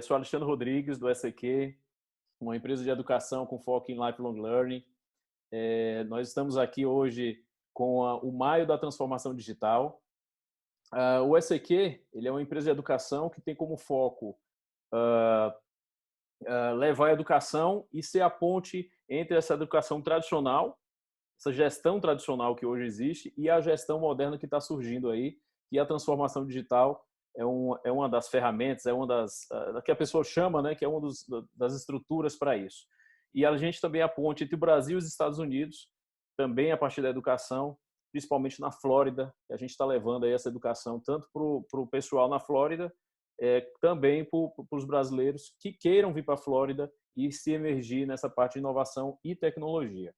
Sou Alexandre Rodrigues, do SEQ, uma empresa de educação com foco em Lifelong Learning. Nós estamos aqui hoje com o Maio da Transformação Digital. O SEQ ele é uma empresa de educação que tem como foco levar a educação e ser a ponte entre essa educação tradicional, essa gestão tradicional que hoje existe, e a gestão moderna que está surgindo aí, e a transformação digital é uma das ferramentas, é uma das que a pessoa chama, né, que é uma das estruturas para isso. E a gente também é a ponte entre o Brasil e os Estados Unidos, também a partir da educação, principalmente na Flórida. A gente está levando aí essa educação tanto para o pessoal na Flórida, também para os brasileiros que queiram vir para a Flórida e se emergir nessa parte de inovação e tecnologia.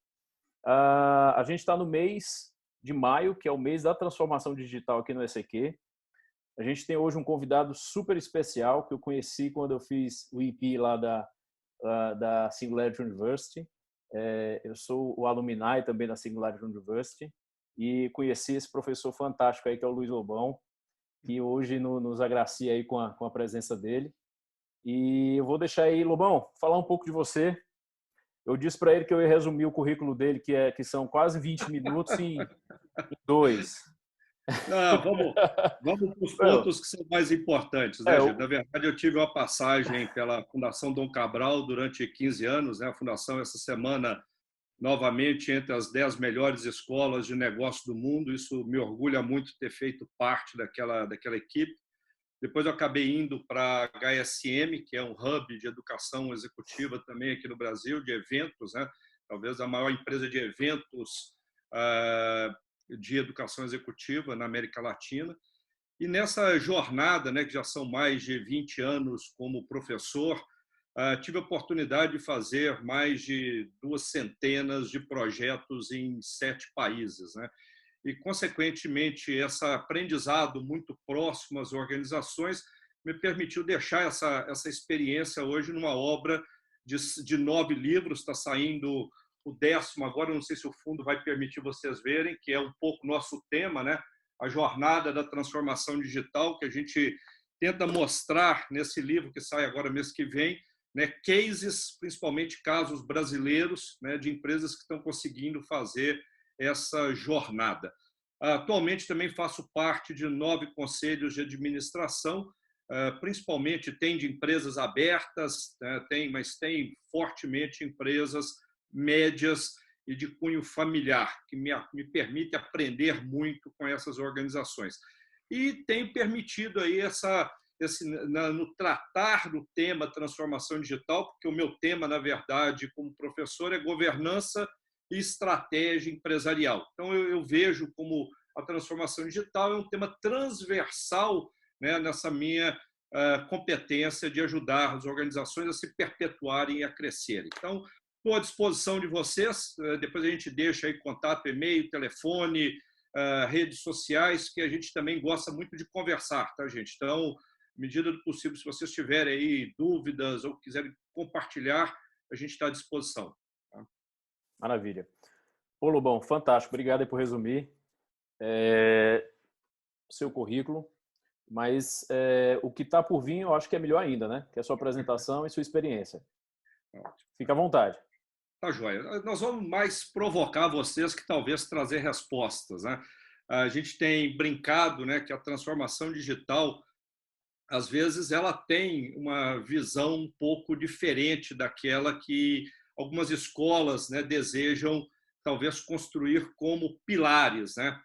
A gente está no mês de maio, que é o mês da transformação digital aqui no SEQ. A gente tem hoje um convidado super especial que eu conheci quando eu fiz o EP lá da Singularity University. Eu sou o alumni também da Singularity University e conheci esse professor fantástico aí que é o Luiz Lobão, que hoje nos agracia aí com a presença dele. E eu vou deixar aí, Lobão, falar um pouco de você. Eu disse para ele que eu ia resumir o currículo dele, que são quase 20 minutos em 2. Não, vamos para os pontos que são mais importantes, né, gente? Na verdade, eu tive uma passagem pela Fundação Dom Cabral durante 15 anos, né? A Fundação, essa semana, novamente entre as 10 melhores escolas de negócio do mundo. Isso me orgulha muito ter feito parte daquela equipe. Depois eu acabei indo para a HSM, que é um hub de educação executiva também aqui no Brasil, de eventos, né? Talvez a maior empresa de eventos de educação executiva na América Latina. E nessa jornada, né, que já são mais de 20 anos como professor, tive a oportunidade de fazer mais de 200 de projetos em 7 países, né? E, consequentemente, esse aprendizado muito próximo às organizações me permitiu deixar essa experiência hoje numa obra de 9 livros. Está saindo o 10º agora, não sei se o fundo vai permitir vocês verem, que é um pouco nosso tema, né? A jornada da transformação digital, que a gente tenta mostrar nesse livro que sai agora mês que vem, né? Cases, principalmente casos brasileiros, né? De empresas que estão conseguindo fazer essa jornada. Atualmente também faço parte de 9 conselhos de administração, principalmente tem de empresas abertas, mas tem fortemente empresas médias e de cunho familiar, que me permite aprender muito com essas organizações. E tem permitido aí no tratar do tema transformação digital, porque o meu tema, na verdade, como professor, é governança e estratégia empresarial. Então, eu vejo como a transformação digital é um tema transversal, né, nessa minha competência de ajudar as organizações a se perpetuarem e a crescerem. Então, estou à disposição de vocês. Depois a gente deixa aí contato, e-mail, telefone, redes sociais, que a gente também gosta muito de conversar, tá, gente? Então, à medida do possível, se vocês tiverem aí dúvidas ou quiserem compartilhar, a gente está à disposição. Tá? Maravilha. Ô, Lobão, fantástico. Obrigado aí por resumir seu currículo. Mas o que está por vir, eu acho que é melhor ainda, né? Que é a sua apresentação e sua experiência. Fica à vontade. Tá joia. Nós vamos mais provocar vocês que talvez trazer respostas, né? A gente tem brincado, né, que a transformação digital, às vezes, ela tem uma visão um pouco diferente daquela que algumas escolas, né, desejam talvez construir como pilares, né?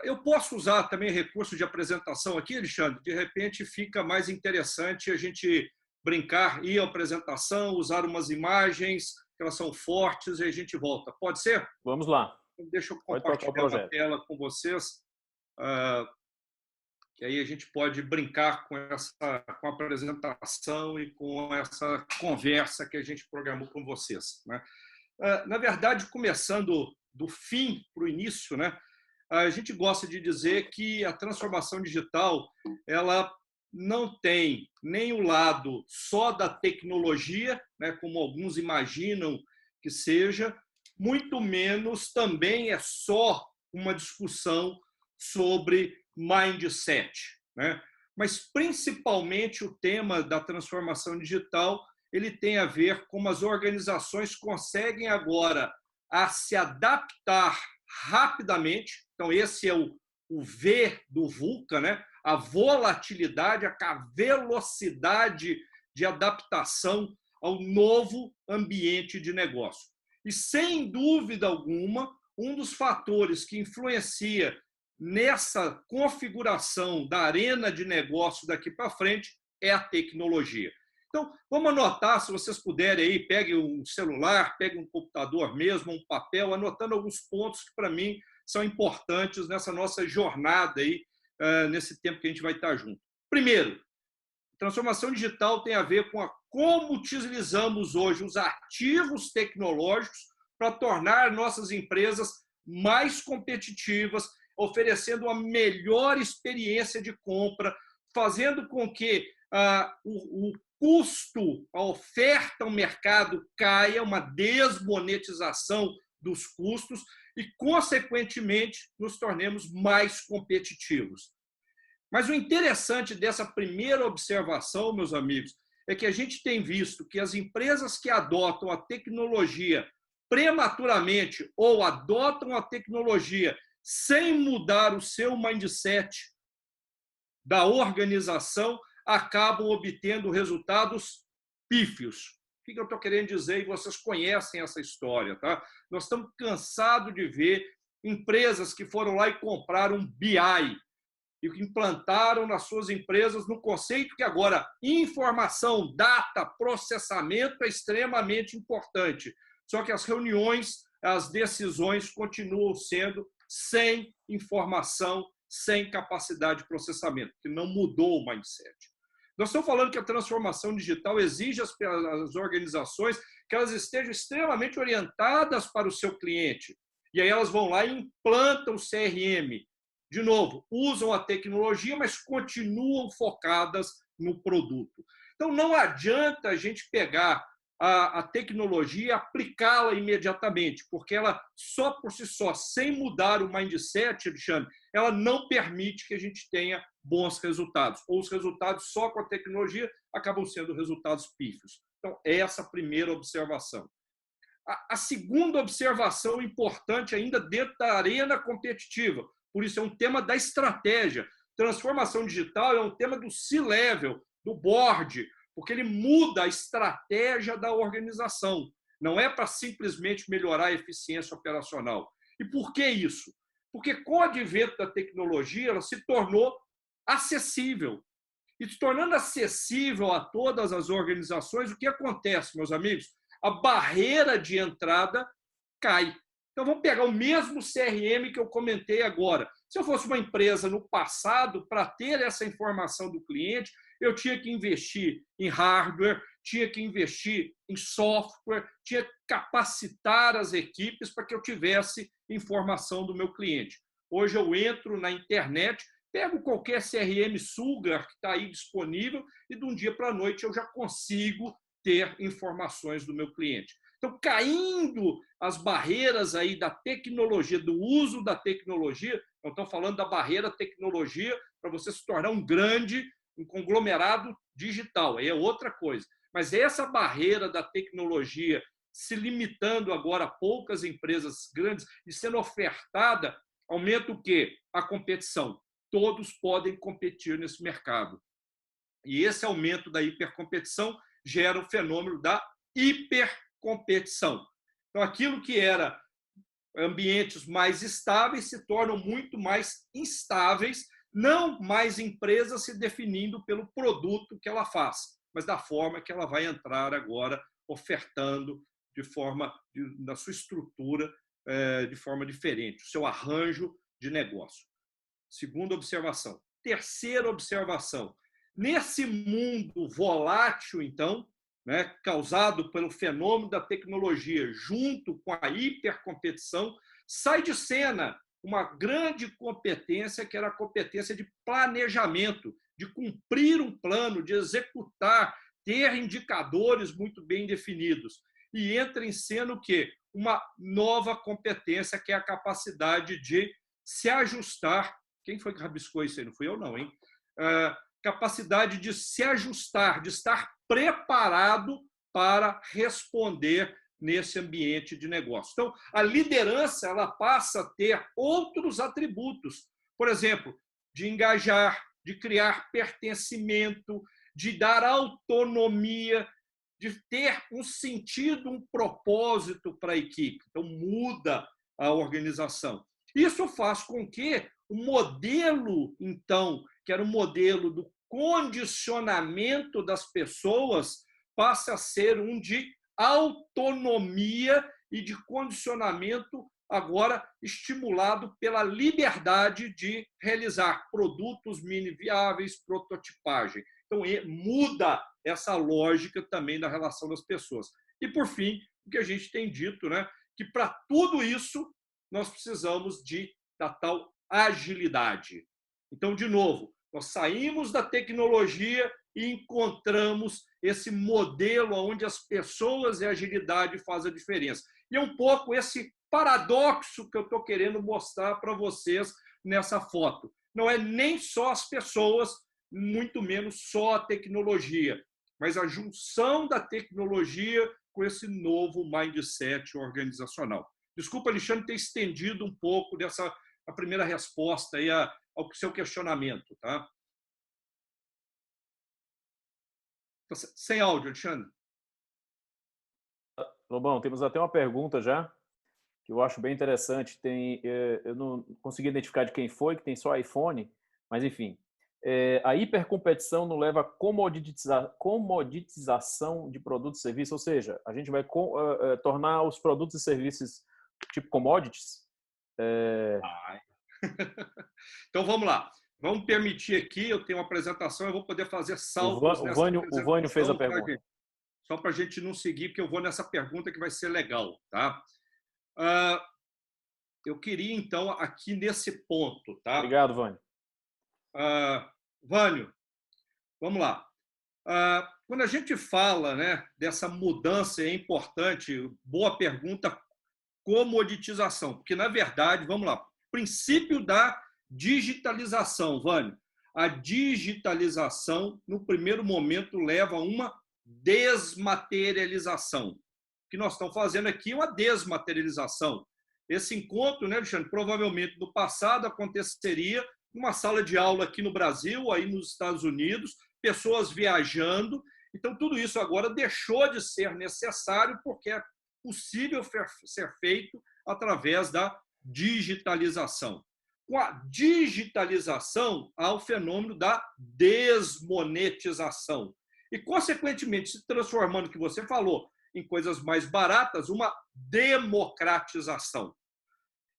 Eu posso usar também recurso de apresentação aqui, Alexandre? De repente fica mais interessante a gente brincar, ir à apresentação, usar umas imagens, que elas são fortes, e a gente volta. Pode ser? Vamos lá. Deixa eu Pode tocar o compartilhar a projeto. tela com vocês, que aí a gente pode brincar com a apresentação e com essa conversa que a gente programou com vocês, né? Na verdade, começando do fim para o início, né? A gente gosta de dizer que a transformação digital ela não tem nem o lado só da tecnologia, né, como alguns imaginam que seja, muito menos também é só uma discussão sobre mindset, né? mas principalmente o tema da transformação digital, ele tem a ver com como as organizações conseguem agora a se adaptar rapidamente. Então, esse é o V do VUCA, né? A volatilidade, a velocidade de adaptação ao novo ambiente de negócio. E, sem dúvida alguma, um dos fatores que influencia nessa configuração da arena de negócio daqui para frente é a tecnologia. Então, vamos anotar, se vocês puderem aí, pegue um celular, pegue um computador mesmo, um papel, anotando alguns pontos que, para mim, são importantes nessa nossa jornada aí, nesse tempo que a gente vai estar junto. Primeiro, transformação digital tem a ver com como utilizamos hoje os ativos tecnológicos para tornar nossas empresas mais competitivas, oferecendo uma melhor experiência de compra, fazendo com que o custo, a oferta ao mercado caia, uma desmonetização dos custos e, consequentemente, nos tornemos mais competitivos. Mas o interessante dessa primeira observação, meus amigos, é que a gente tem visto que as empresas que adotam a tecnologia prematuramente ou adotam a tecnologia sem mudar o seu mindset da organização acabam obtendo resultados pífios. O que eu estou querendo dizer? E vocês conhecem essa história, tá? Nós estamos cansados de ver empresas que foram lá e compraram um BI e que implantaram nas suas empresas no conceito que agora informação, data, processamento é extremamente importante. Só que as reuniões, as decisões continuam sendo sem informação, sem capacidade de processamento, que não mudou o mindset. Nós estamos falando que a transformação digital exige as organizações que elas estejam extremamente orientadas para o seu cliente. E aí elas vão lá e implantam o CRM. De novo, usam a tecnologia, mas continuam focadas no produto. Então, não adianta a gente pegar a tecnologia e aplicá-la imediatamente, porque ela, só por si só, sem mudar o mindset, Alexandre, ela não permite que a gente tenha bons resultados. Ou os resultados só com a tecnologia acabam sendo resultados pífios. Então, essa é a primeira observação. A segunda observação importante ainda dentro da arena competitiva, por isso é um tema da estratégia. Transformação digital é um tema do C-level, do board, porque ele muda a estratégia da organização. Não é para simplesmente melhorar a eficiência operacional. E por que isso? Porque com o advento da tecnologia, ela se tornou acessível. E se tornando acessível a todas as organizações, o que acontece, meus amigos? A barreira de entrada cai. Então, vamos pegar o mesmo CRM que eu comentei agora. Se eu fosse uma empresa no passado, para ter essa informação do cliente, eu tinha que investir em hardware, tinha que investir em software, tinha que capacitar as equipes para que eu tivesse informação do meu cliente. Hoje eu entro na internet, pego qualquer CRM Sugar que está aí disponível e de um dia para a noite eu já consigo ter informações do meu cliente. Então, caindo as barreiras aí da tecnologia, do uso da tecnologia, não estou falando da barreira tecnologia para você se tornar um conglomerado digital, aí é outra coisa. Mas essa barreira da tecnologia se limitando agora a poucas empresas grandes e sendo ofertada, aumenta o quê? A competição. Todos podem competir nesse mercado. E esse aumento da hipercompetição gera o fenômeno da hipercompetição. Então, aquilo que era ambientes mais estáveis se tornam muito mais instáveis, não mais empresas se definindo pelo produto que ela faz, mas da forma que ela vai entrar agora, ofertando na sua estrutura de forma diferente, o seu arranjo de negócio. Segunda observação. Terceira observação. Nesse mundo volátil, então, causado pelo fenômeno da tecnologia, junto com a hipercompetição, sai de cena uma grande competência, que era a competência de planejamento, de cumprir um plano, de executar, ter indicadores muito bem definidos. E entra em cena o quê? Uma nova competência, que é a capacidade de se ajustar. Quem foi que rabiscou isso aí? Não fui eu, não, hein? capacidade de se ajustar, de estar preparado para responder nesse ambiente de negócio. Então, a liderança ela passa a ter outros atributos, por exemplo, de engajar, de criar pertencimento, de dar autonomia, de ter um sentido, um propósito para a equipe. Então, muda a organização. Isso faz com que o modelo, então, que era o modelo do condicionamento das pessoas, passe a ser um de autonomia e de condicionamento agora estimulado pela liberdade de realizar produtos mini viáveis, prototipagem. Então, muda essa lógica também da relação das pessoas. E, por fim, o que a gente tem dito, né, que para tudo isso nós precisamos da tal agilidade. Então, de novo, nós saímos da tecnologia e encontramos esse modelo onde as pessoas e a agilidade fazem a diferença. E é um pouco esse paradoxo que eu estou querendo mostrar para vocês nessa foto. Não é nem só as pessoas, muito menos só a tecnologia, mas a junção da tecnologia com esse novo mindset organizacional. Desculpa, Alexandre, ter estendido um pouco a primeira resposta aí ao seu questionamento. Tá? Sem áudio, Alexandre. Lobão, temos até uma pergunta já, que eu acho bem interessante. Eu não consegui identificar de quem foi, que tem só iPhone, mas enfim. A hipercompetição não leva à comoditização de produtos e serviços, ou seja, a gente vai tornar os produtos e serviços tipo commodities? Então, vamos lá. Vamos permitir aqui, eu tenho uma apresentação, eu vou poder fazer saltos nessa apresentação. O Vânio fez a pergunta. Tá, só para a gente não seguir, porque eu vou nessa pergunta que vai ser legal. Tá? Eu queria, então, aqui nesse ponto. Tá? Obrigado, Vânio. Vânio, vamos lá. Quando a gente fala, né, dessa mudança, é importante, boa pergunta, comoditização, porque, na verdade, vamos lá, princípio da digitalização, Vânio. A digitalização, no primeiro momento, leva a uma desmaterialização. O que nós estamos fazendo aqui é uma desmaterialização. Esse encontro, né, Alexandre, provavelmente no passado aconteceria numa sala de aula aqui no Brasil, aí nos Estados Unidos, pessoas viajando. Então, tudo isso agora deixou de ser necessário porque é possível ser feito através da digitalização. Com a digitalização, há o fenômeno da desmonetização. E, consequentemente, se transformando, que você falou, em coisas mais baratas, uma democratização.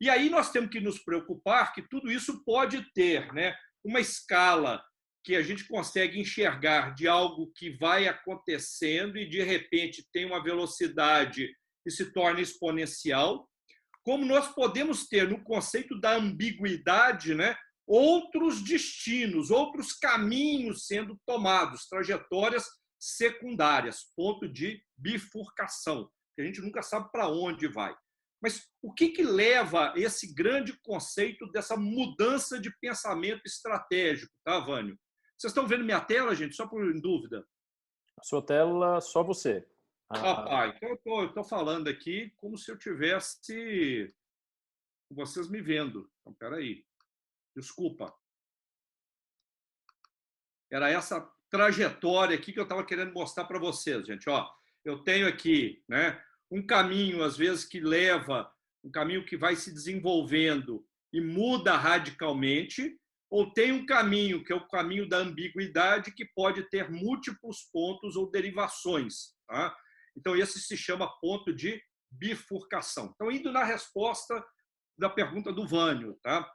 E aí nós temos que nos preocupar que tudo isso pode ter, né, uma escala que a gente consegue enxergar de algo que vai acontecendo e, de repente, tem uma velocidade que se torna exponencial, como nós podemos ter, no conceito da ambiguidade, né, outros destinos, outros caminhos sendo tomados, trajetórias secundárias, ponto de bifurcação, que a gente nunca sabe para onde vai. Mas o que leva esse grande conceito dessa mudança de pensamento estratégico, tá, Vânio? Vocês estão vendo minha tela, gente? Só por dúvida. A sua tela, só você. Então eu estou falando aqui como se eu tivesse vocês me vendo. Então, espera aí. Desculpa. Era essa trajetória aqui que eu estava querendo mostrar para vocês, gente. Ó, eu tenho aqui, né, um caminho, às vezes, que leva, um caminho que vai se desenvolvendo e muda radicalmente, ou tem um caminho, que é o caminho da ambiguidade, que pode ter múltiplos pontos ou derivações. Tá? Então, esse se chama ponto de bifurcação. Então, indo na resposta da pergunta do Vânio. Tá?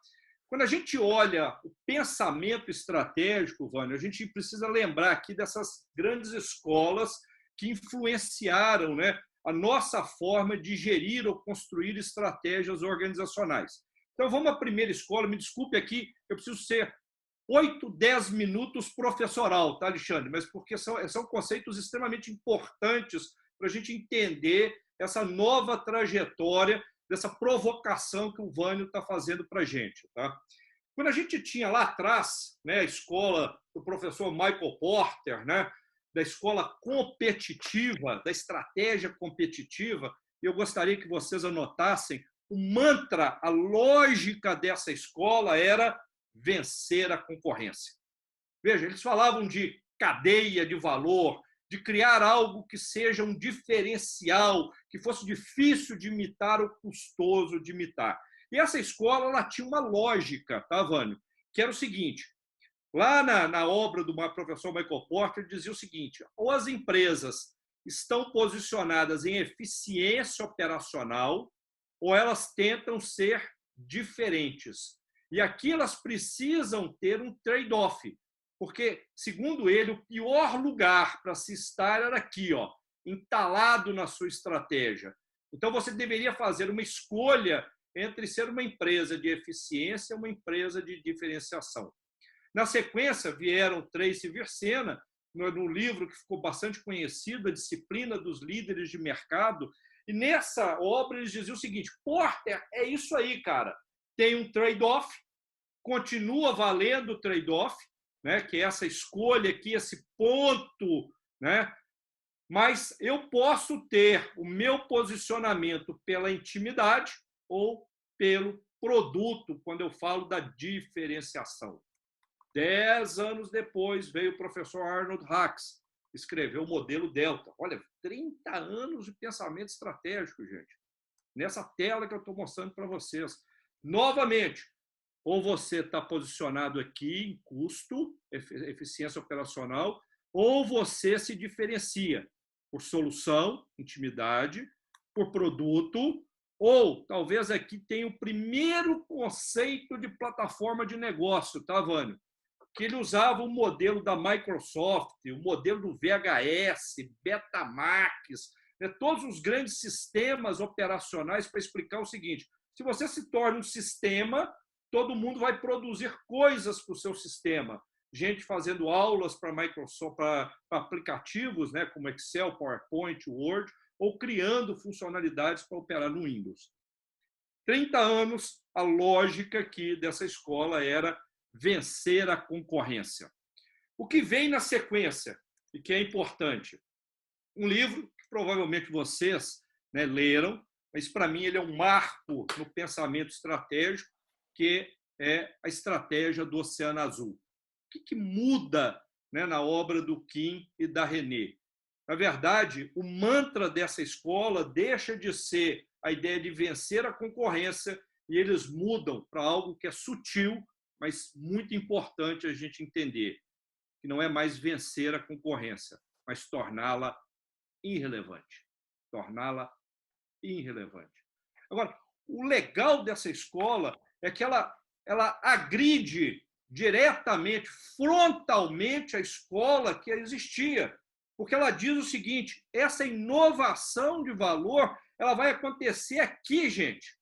Quando a gente olha o pensamento estratégico, Vânio, a gente precisa lembrar aqui dessas grandes escolas que influenciaram, né, a nossa forma de gerir ou construir estratégias organizacionais. Então, vamos à primeira escola. Me desculpe aqui, eu preciso ser 8, 10 minutos professoral, tá, Alexandre? Mas porque são conceitos extremamente importantes para a gente entender essa nova trajetória, dessa provocação que o Vânio está fazendo para a gente. Tá? Quando a gente tinha lá atrás, né, a escola do professor Michael Porter, né? Da escola competitiva, da estratégia competitiva. E eu gostaria que vocês anotassem o mantra, a lógica dessa escola era vencer a concorrência. Veja, eles falavam de cadeia de valor, de criar algo que seja um diferencial, que fosse difícil de imitar ou custoso de imitar. E essa escola ela tinha uma lógica, tá, Vânio? Que era o seguinte, lá na obra do professor Michael Porter, dizia o seguinte, ou as empresas estão posicionadas em eficiência operacional, ou elas tentam ser diferentes. E aqui elas precisam ter um trade-off, porque, segundo ele, o pior lugar para se estar era aqui, ó, entalado na sua estratégia. Então, você deveria fazer uma escolha entre ser uma empresa de eficiência e uma empresa de diferenciação. Na sequência, vieram Tracy Virsena, no livro que ficou bastante conhecido, A Disciplina dos Líderes de Mercado, e nessa obra eles diziam o seguinte, Porter, é isso aí, cara, tem um trade-off, continua valendo o trade-off, né, que é essa escolha aqui, esse ponto, né, mas eu posso ter o meu posicionamento pela intimidade ou pelo produto, quando eu falo da diferenciação. 10 anos depois veio o professor Arnold Hacks, escreveu o modelo Delta. Olha, 30 anos de pensamento estratégico, gente. Nessa tela que eu estou mostrando para vocês. Novamente, ou você está posicionado aqui em custo, eficiência operacional, ou você se diferencia por solução, intimidade, por produto, ou talvez aqui tenha o primeiro conceito de plataforma de negócio, tá, Vânio? Que ele usava o modelo da Microsoft, o modelo do VHS, Betamax, né, todos os grandes sistemas operacionais para explicar o seguinte, se você se torna um sistema, todo mundo vai produzir coisas para o seu sistema. Gente fazendo aulas para Microsoft, para aplicativos, né, como Excel, PowerPoint, Word, ou criando funcionalidades para operar no Windows. 30 anos, a lógica aqui dessa escola era vencer a concorrência. O que vem na sequência, e que é importante, um livro que provavelmente vocês, né, leram, mas para mim ele é um marco no pensamento estratégico, que é a estratégia do Oceano Azul. O que muda, né, na obra do Kim e da René? Na verdade, o mantra dessa escola deixa de ser a ideia de vencer a concorrência e eles mudam para algo que é sutil, mas muito importante a gente entender, que não é mais vencer a concorrência, mas torná-la irrelevante. Torná-la irrelevante. Agora, o legal dessa escola é que ela agride diretamente, frontalmente a escola que existia, porque ela diz o seguinte, essa inovação de valor ela vai acontecer aqui, gente,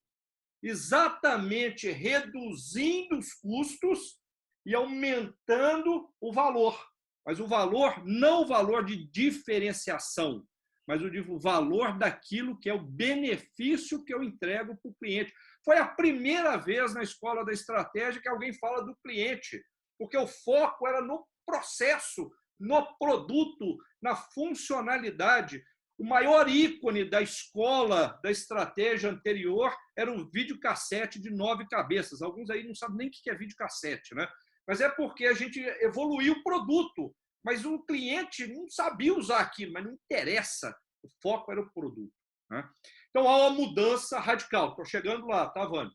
exatamente reduzindo os custos e aumentando o valor. Mas o valor, não o valor de diferenciação, mas o valor daquilo que é o benefício que eu entrego para o cliente. Foi a primeira vez na escola da estratégia que alguém fala do cliente, porque o foco era no processo, no produto, na funcionalidade. O maior ícone da escola da estratégia anterior era um videocassete de 9 cabeças. Alguns aí não sabem nem o que é videocassete, né? Mas é porque a gente evoluiu o produto, mas o cliente não sabia usar aquilo, mas não interessa. O foco era o produto, né? Então, há uma mudança radical. Estou chegando lá, tá, Vânia?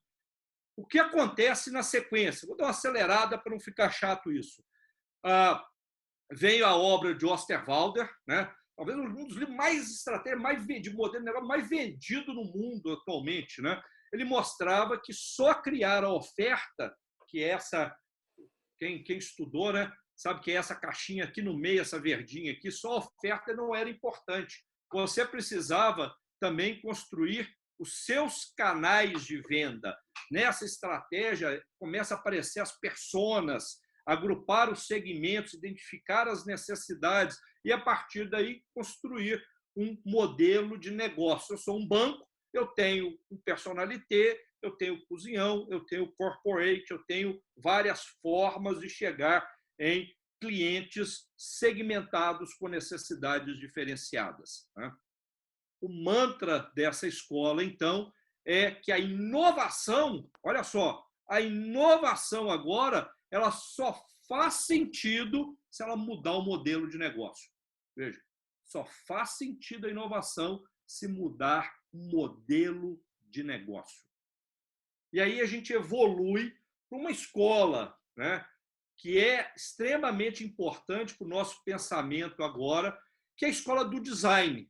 O que acontece na sequência? Vou dar uma acelerada para não ficar chato isso. Veio a obra de Osterwalder, né? Talvez um dos livros mais estratégicos, mais vendido, modelo de negócio mais vendido no mundo atualmente, né? Ele mostrava que só criar a oferta, que é essa, quem estudou, né, sabe que é essa caixinha aqui no meio, essa verdinha aqui, só a oferta não era importante. Você precisava também construir os seus canais de venda. Nessa estratégia, começa a aparecer as personas, agrupar os segmentos, identificar as necessidades e, a partir daí, construir um modelo de negócio. Eu sou um banco, eu tenho um personalité, eu tenho cozinhão, eu tenho corporate, eu tenho várias formas de chegar em clientes segmentados com necessidades diferenciadas, né? O mantra dessa escola, então, é que a inovação, olha só, a inovação agora, ela só faz sentido se ela mudar o modelo de negócio. Veja, só faz sentido a inovação se mudar o modelo de negócio. E aí a gente evolui para uma escola, né, que é extremamente importante para o nosso pensamento agora, que é a escola do design.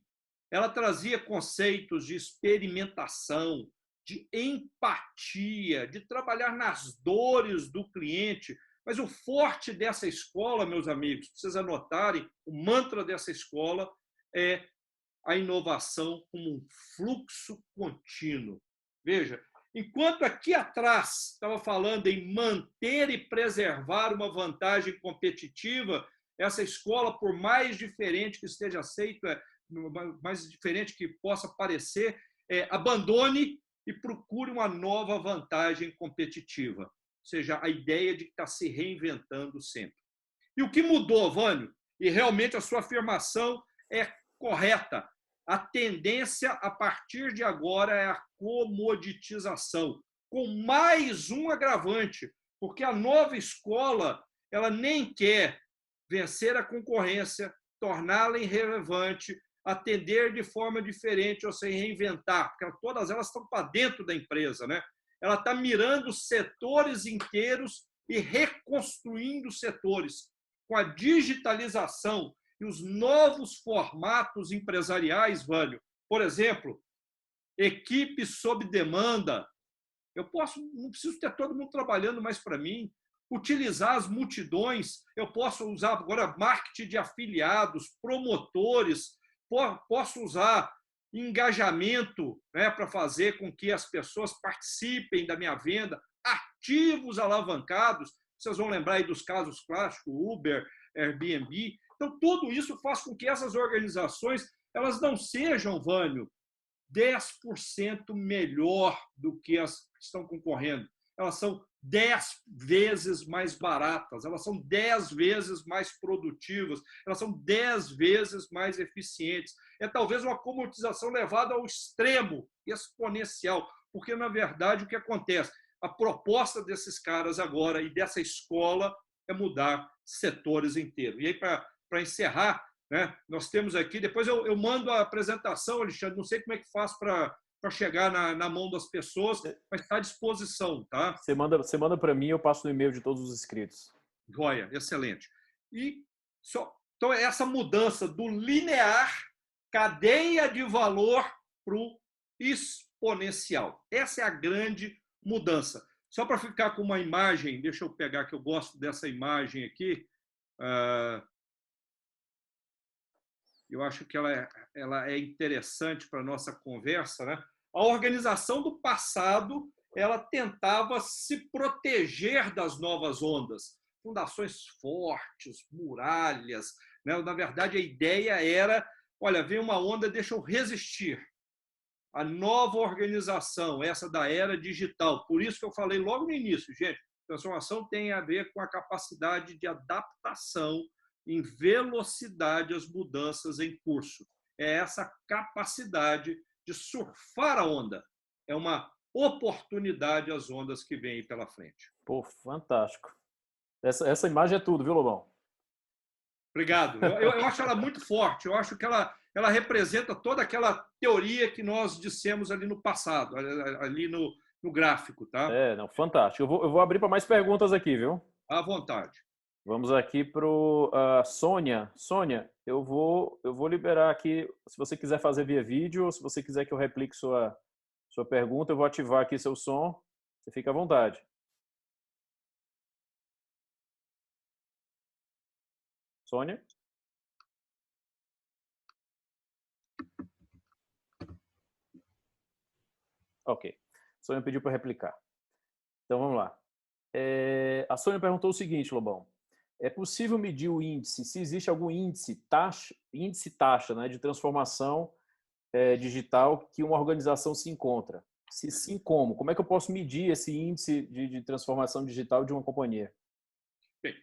Ela trazia conceitos de experimentação, de empatia, de trabalhar nas dores do cliente. Mas o forte dessa escola, meus amigos, para vocês anotarem, o mantra dessa escola é a inovação como um fluxo contínuo. Veja, enquanto aqui atrás estava falando em manter e preservar uma vantagem competitiva, essa escola, por mais diferente que esteja aceito, mais diferente que possa parecer, abandone e procure uma nova vantagem competitiva. Ou seja, a ideia de que está se reinventando sempre. E o que mudou, Vânio? E realmente a sua afirmação é correta. A tendência, a partir de agora, é a comoditização, com mais um agravante, porque a nova escola ela nem quer vencer a concorrência, torná-la irrelevante, atender de forma diferente ou se reinventar, porque todas elas estão para dentro da empresa, né? Ela está mirando setores inteiros e reconstruindo setores. Com a digitalização e os novos formatos empresariais, Vânio, por exemplo, equipe sob demanda, não preciso ter todo mundo trabalhando mais para mim, utilizar as multidões, eu posso usar agora marketing de afiliados, promotores, posso usar engajamento, né, para fazer com que as pessoas participem da minha venda, ativos alavancados, vocês vão lembrar aí dos casos clássicos, Uber, Airbnb. Então, tudo isso faz com que essas organizações elas não sejam, Vânio, 10% melhor do que as que estão concorrendo. Elas são 10 vezes mais baratas, elas são 10 vezes mais produtivas, elas são 10 vezes mais eficientes. É talvez uma comoditização levada ao extremo, exponencial, porque, na verdade, o que acontece? A proposta desses caras agora e dessa escola é mudar setores inteiros. E aí, para encerrar, né, nós temos aqui, depois eu mando a apresentação, Alexandre, não sei como é que faz para chegar na mão das pessoas, mas está à disposição, tá? Você manda para mim, eu passo no e-mail de todos os inscritos. Joia, excelente. Então, essa mudança do linear, cadeia de valor, para o exponencial. Essa é a grande mudança. Só para ficar com uma imagem, deixa eu pegar que eu gosto dessa imagem aqui. Eu acho que ela é interessante para a nossa conversa, né? A organização do passado ela tentava se proteger das novas ondas. Fundações fortes, muralhas, né? Na verdade, a ideia era, olha, vem uma onda, deixa eu resistir. A nova organização, essa da era digital. Por isso que eu falei logo no início, gente, transformação tem a ver com a capacidade de adaptação em velocidade às mudanças em curso. É essa capacidade de surfar a onda. É uma oportunidade às ondas que vêm pela frente. Pô, fantástico. Essa imagem é tudo, viu, Lobão? Obrigado. Eu acho ela muito forte. Eu acho que ela representa toda aquela teoria que nós dissemos ali no passado, ali no gráfico, tá? Não, fantástico. Eu vou abrir para mais perguntas aqui, viu? À vontade. Vamos aqui para Sônia. Sônia, eu vou liberar aqui, se você quiser fazer via vídeo, ou se você quiser que eu replique sua pergunta, eu vou ativar aqui seu som. Você fica à vontade. Sônia? Ok. Sônia pediu para replicar. Então, vamos lá. A Sônia perguntou o seguinte, Lobão. É possível medir o índice, se existe algum índice taxa, né, de transformação digital que uma organização se encontra? Se sim, como? Como é que eu posso medir esse índice de transformação digital de uma companhia? Bem,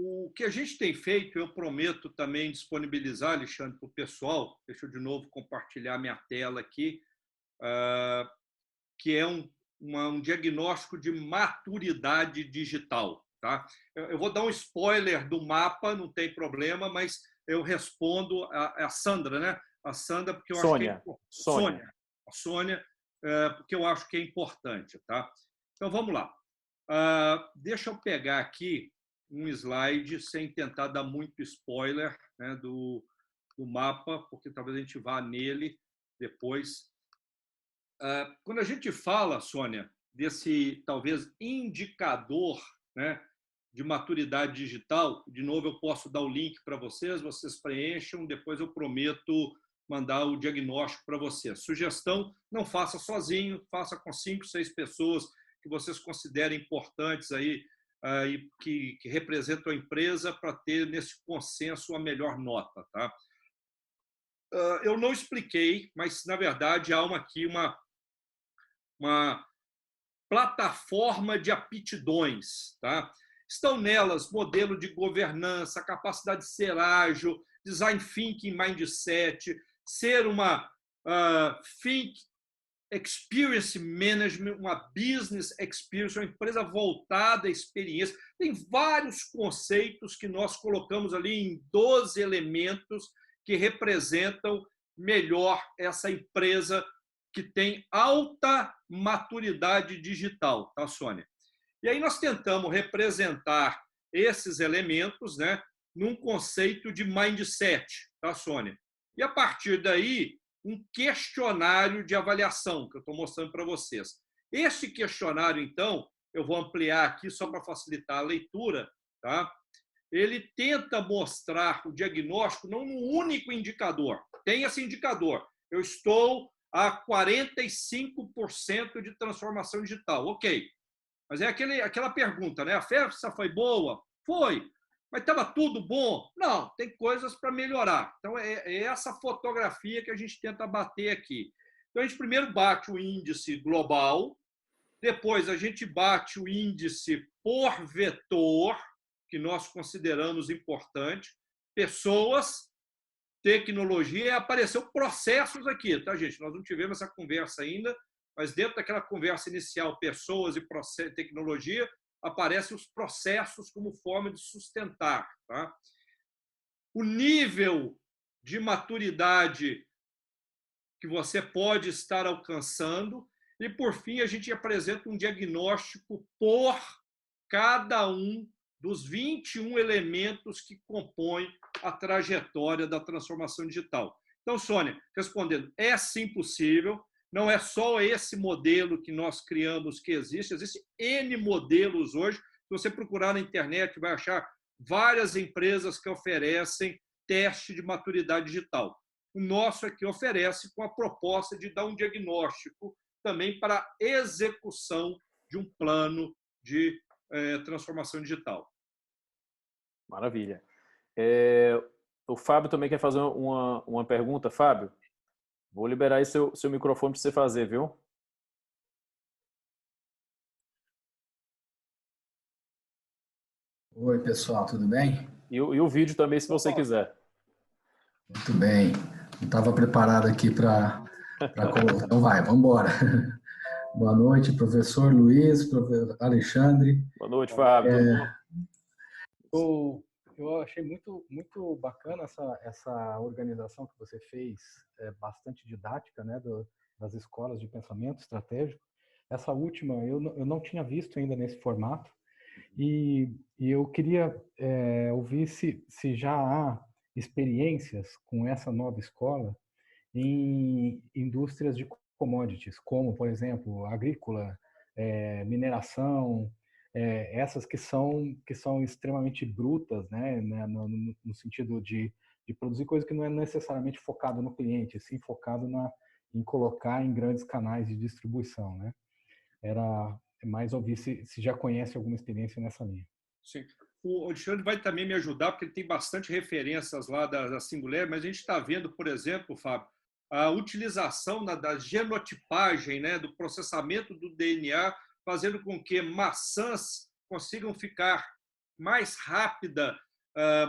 O que a gente tem feito, eu prometo também disponibilizar, Alexandre, para o pessoal, deixa eu de novo compartilhar minha tela aqui, que é um diagnóstico de maturidade digital. Tá? Eu vou dar um spoiler do mapa, não tem problema, mas eu respondo a Sandra, né? A Sandra, porque eu acho que é Sônia. A Sônia, porque eu acho que é importante. Tá? Então, vamos lá. Deixa eu pegar aqui um slide sem tentar dar muito spoiler, né, do mapa, porque talvez a gente vá nele depois. Quando a gente fala, Sônia, desse talvez indicador, né, de maturidade digital, de novo eu posso dar o link para vocês preencham, depois eu prometo mandar o diagnóstico para vocês. Sugestão, não faça sozinho, faça com 5, 6 pessoas que vocês considerem importantes aí, e que representam a empresa para ter nesse consenso a melhor nota. Tá? Eu não expliquei, mas na verdade há aqui uma plataforma de aptidões. Tá? Estão nelas modelo de governança, capacidade de ser ágil, design thinking mindset, ser uma think experience management, uma business experience, uma empresa voltada à experiência. Tem vários conceitos que nós colocamos ali em 12 elementos que representam melhor essa empresa que tem alta maturidade digital, tá, Sônia? E aí nós tentamos representar esses elementos, né, num conceito de mindset, tá, Sônia? E a partir daí, um questionário de avaliação que eu estou mostrando para vocês. Esse questionário, então, eu vou ampliar aqui só para facilitar a leitura, tá? Ele tenta mostrar o diagnóstico não num único indicador. Tem esse indicador. Eu estou a 45% de transformação digital. Ok. Mas é aquela pergunta, né? A festa foi boa? Foi. Mas estava tudo bom? Não, tem coisas para melhorar. Então, é essa fotografia que a gente tenta bater aqui. Então, a gente primeiro bate o índice global, depois a gente bate o índice por vetor, que nós consideramos importante, pessoas, tecnologia, e apareceu processos aqui, tá, gente? Nós não tivemos essa conversa ainda, mas dentro daquela conversa inicial, pessoas e tecnologia, aparecem os processos como forma de sustentar. Tá? O nível de maturidade que você pode estar alcançando e, por fim, a gente apresenta um diagnóstico por cada um dos 21 elementos que compõem a trajetória da transformação digital. Então, Sônia, respondendo, é sim possível. Não é só esse modelo que nós criamos que existe, existem N modelos hoje. Se você procurar na internet, vai achar várias empresas que oferecem teste de maturidade digital. O nosso aqui oferece com a proposta de dar um diagnóstico também para a execução de um plano de transformação digital. Maravilha. O Fábio também quer fazer uma pergunta. Fábio? Vou liberar aí seu microfone para você fazer, viu? Oi, pessoal, tudo bem? E o vídeo também, se você quiser. Muito bem. Não estava preparado aqui para colocar. Então vai, vamos embora. Boa noite, professor Luiz, professor Alexandre. Boa noite, Fábio. Eu achei muito bacana essa organização que você fez, bastante didática, né, das escolas de pensamento estratégico. Essa última eu não tinha visto ainda nesse formato e eu queria ouvir se já há experiências com essa nova escola em indústrias de commodities, como, por exemplo, agrícola, mineração, essas que são extremamente brutas, né, no sentido de produzir coisa que não é necessariamente focado no cliente, sim focado em colocar em grandes canais de distribuição, né? Era mais ouvir se já conhece alguma experiência nessa linha. Sim. O Alexandre vai também me ajudar, porque ele tem bastante referências lá da Singular, mas a gente está vendo, por exemplo, Fábio, a utilização da genotipagem, né, do processamento do DNA, fazendo com que maçãs consigam ficar mais rápida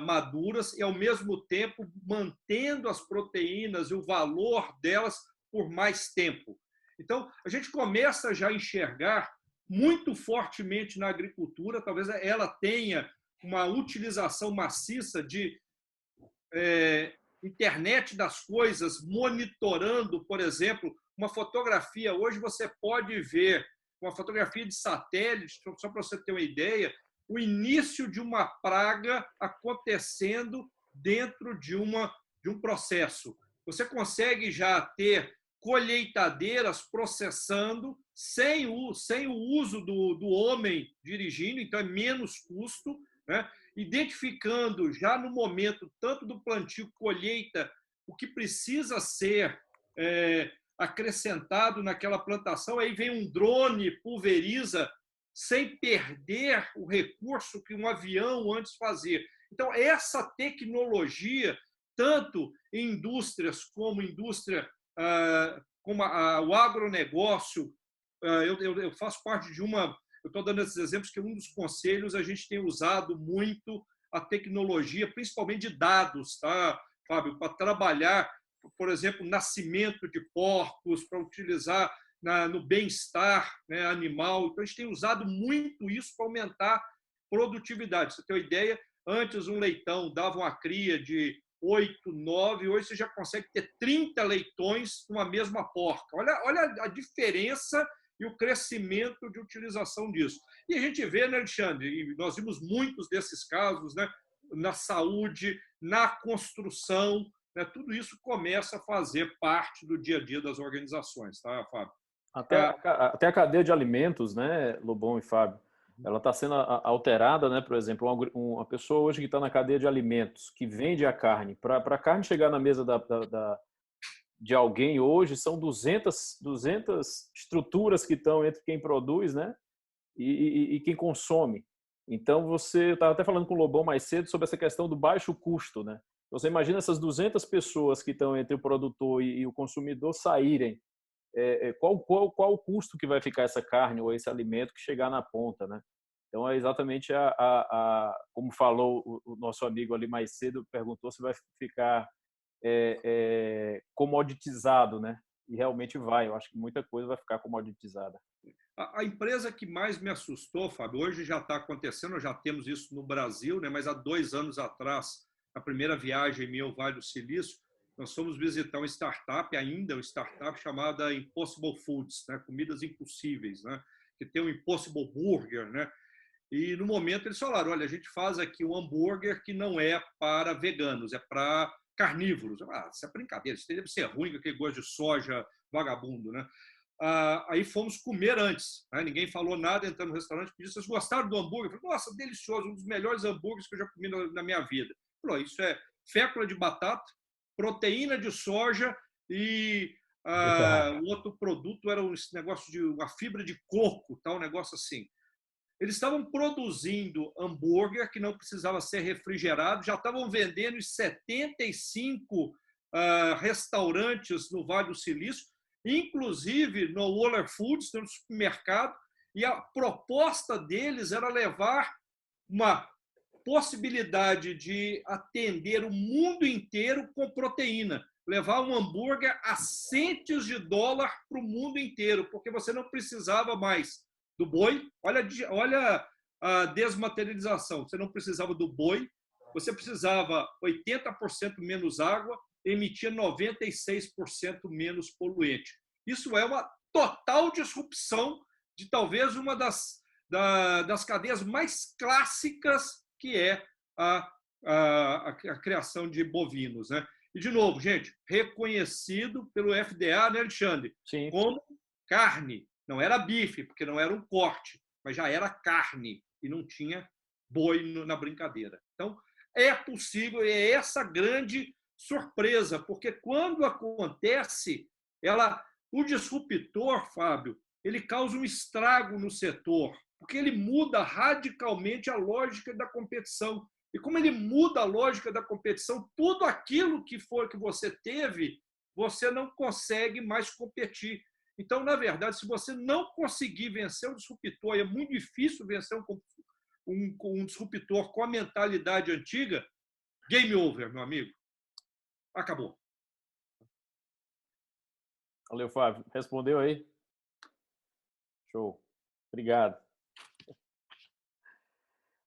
maduras e, ao mesmo tempo, mantendo as proteínas e o valor delas por mais tempo. Então, a gente começa já a enxergar muito fortemente na agricultura, talvez ela tenha uma utilização maciça de internet das coisas, monitorando, por exemplo, uma fotografia. Hoje você pode ver uma fotografia de satélite, só para você ter uma ideia, o início de uma praga acontecendo dentro de um processo. Você consegue já ter colheitadeiras processando sem o uso do homem dirigindo, então é menos custo, né? Identificando já no momento, tanto do plantio, colheita, o que precisa ser acrescentado naquela plantação, aí vem um drone, pulveriza, sem perder o recurso que um avião antes fazia. Então, essa tecnologia, tanto em indústrias como indústria, como o agronegócio, eu faço parte de uma... Eu estou dando esses exemplos que um dos conselhos a gente tem usado muito a tecnologia, principalmente de dados, tá, Fábio, para trabalhar, por exemplo, nascimento de porcos, para utilizar no bem-estar, né, animal. Então, a gente tem usado muito isso para aumentar a produtividade. Você tem uma ideia, antes um leitão dava uma cria de 8, 9, hoje você já consegue ter 30 leitões numa mesma porca. Olha a diferença e o crescimento de utilização disso. E a gente vê, né, Alexandre, e nós vimos muitos desses casos, né, na saúde, na construção, né, tudo isso começa a fazer parte do dia a dia das organizações, tá, Fábio? Até a cadeia de alimentos, né, Lobão e Fábio, ela está sendo alterada, né? Por exemplo, uma pessoa hoje que está na cadeia de alimentos, que vende a carne, para a carne chegar na mesa de alguém hoje, são 200 estruturas que estão entre quem produz, né, e quem consome. Então, eu estava até falando com o Lobão mais cedo sobre essa questão do baixo custo, né? Você imagina essas 200 pessoas que estão entre o produtor e o consumidor saírem. Qual o custo que vai ficar essa carne ou esse alimento que chegar na ponta, né? Então, é exatamente como falou o nosso amigo ali mais cedo, perguntou se vai ficar comoditizado, né? E realmente vai. Eu acho que muita coisa vai ficar comoditizada. A empresa que mais me assustou, Fábio, hoje já está acontecendo, já temos isso no Brasil, né? Mas há 2 anos atrás, na primeira viagem minha ao Vale do Silício, nós fomos visitar uma startup, ainda uma startup chamada Impossible Foods, né? Comidas Impossíveis, né? Que tem o Impossible Burger, né? E no momento eles falaram, olha, a gente faz aqui um hambúrguer que não é para veganos, é para carnívoros. Isso é brincadeira, isso deve ser ruim, aquele gosto de soja vagabundo, né? Aí fomos comer antes, né? Ninguém falou nada, entramos no restaurante, pedi, vocês gostaram do hambúrguer? Eu falei, nossa, delicioso, um dos melhores hambúrgueres que eu já comi na minha vida. Falou, isso é fécula de batata, proteína de soja e o outro produto era esse negócio de uma fibra de coco, tá? Um negócio assim. Eles estavam produzindo hambúrguer que não precisava ser refrigerado, já estavam vendendo em 75 restaurantes no Vale do Silício, inclusive no Whole Foods, no supermercado, e a proposta deles era levar uma possibilidade de atender o mundo inteiro com proteína, levar um hambúrguer a centos de dólar para o mundo inteiro, porque você não precisava mais do boi. Olha a desmaterialização. Você não precisava do boi, você precisava 80% menos água, emitia 96% menos poluente. Isso é uma total disrupção de talvez uma das cadeias mais clássicas, que é a criação de bovinos, né? E, de novo, gente, reconhecido pelo FDA, né, Alexandre? Sim. Como carne. Não era bife, porque não era um corte, mas já era carne e não tinha boi na brincadeira. Então, é possível, e é essa grande surpresa, porque quando acontece, o disruptor, Fábio, ele causa um estrago no setor, porque ele muda radicalmente a lógica da competição. E como ele muda a lógica da competição, tudo aquilo que você teve, você não consegue mais competir. Então, na verdade, se você não conseguir vencer o disruptor, e é muito difícil vencer um disruptor com a mentalidade antiga, game over, meu amigo. Acabou. Valeu, Fábio. Respondeu aí? Show. Obrigado.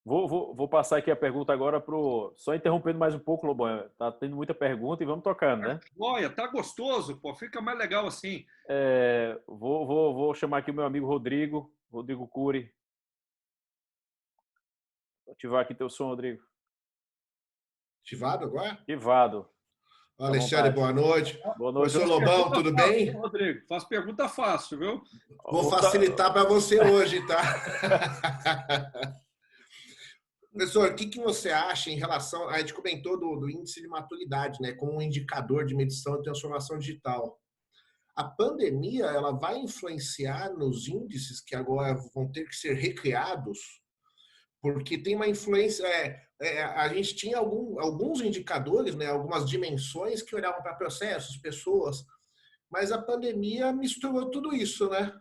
Vou passar aqui a pergunta agora pro... Só interrompendo mais um pouco, Lobão. Tá tendo muita pergunta e vamos tocando, né? Olha, tá gostoso, pô. Fica mais legal assim. Vou chamar aqui o meu amigo Rodrigo Cury. Vou ativar aqui teu som, Rodrigo. Ativado agora? Ativado. Alexandre, boa noite. Boa noite. Professor Lobão, tudo bem? Rodrigo, faz pergunta fácil, viu? Vou facilitar para você hoje, tá? Professor, o que você acha em relação... A gente comentou do índice de maturidade, né, como um indicador de medição e transformação digital. A pandemia, ela vai influenciar nos índices que agora vão ter que ser recriados? Porque tem uma influência... a gente tinha alguns indicadores, né, algumas dimensões que olhavam para processos, pessoas, mas a pandemia misturou tudo isso, né?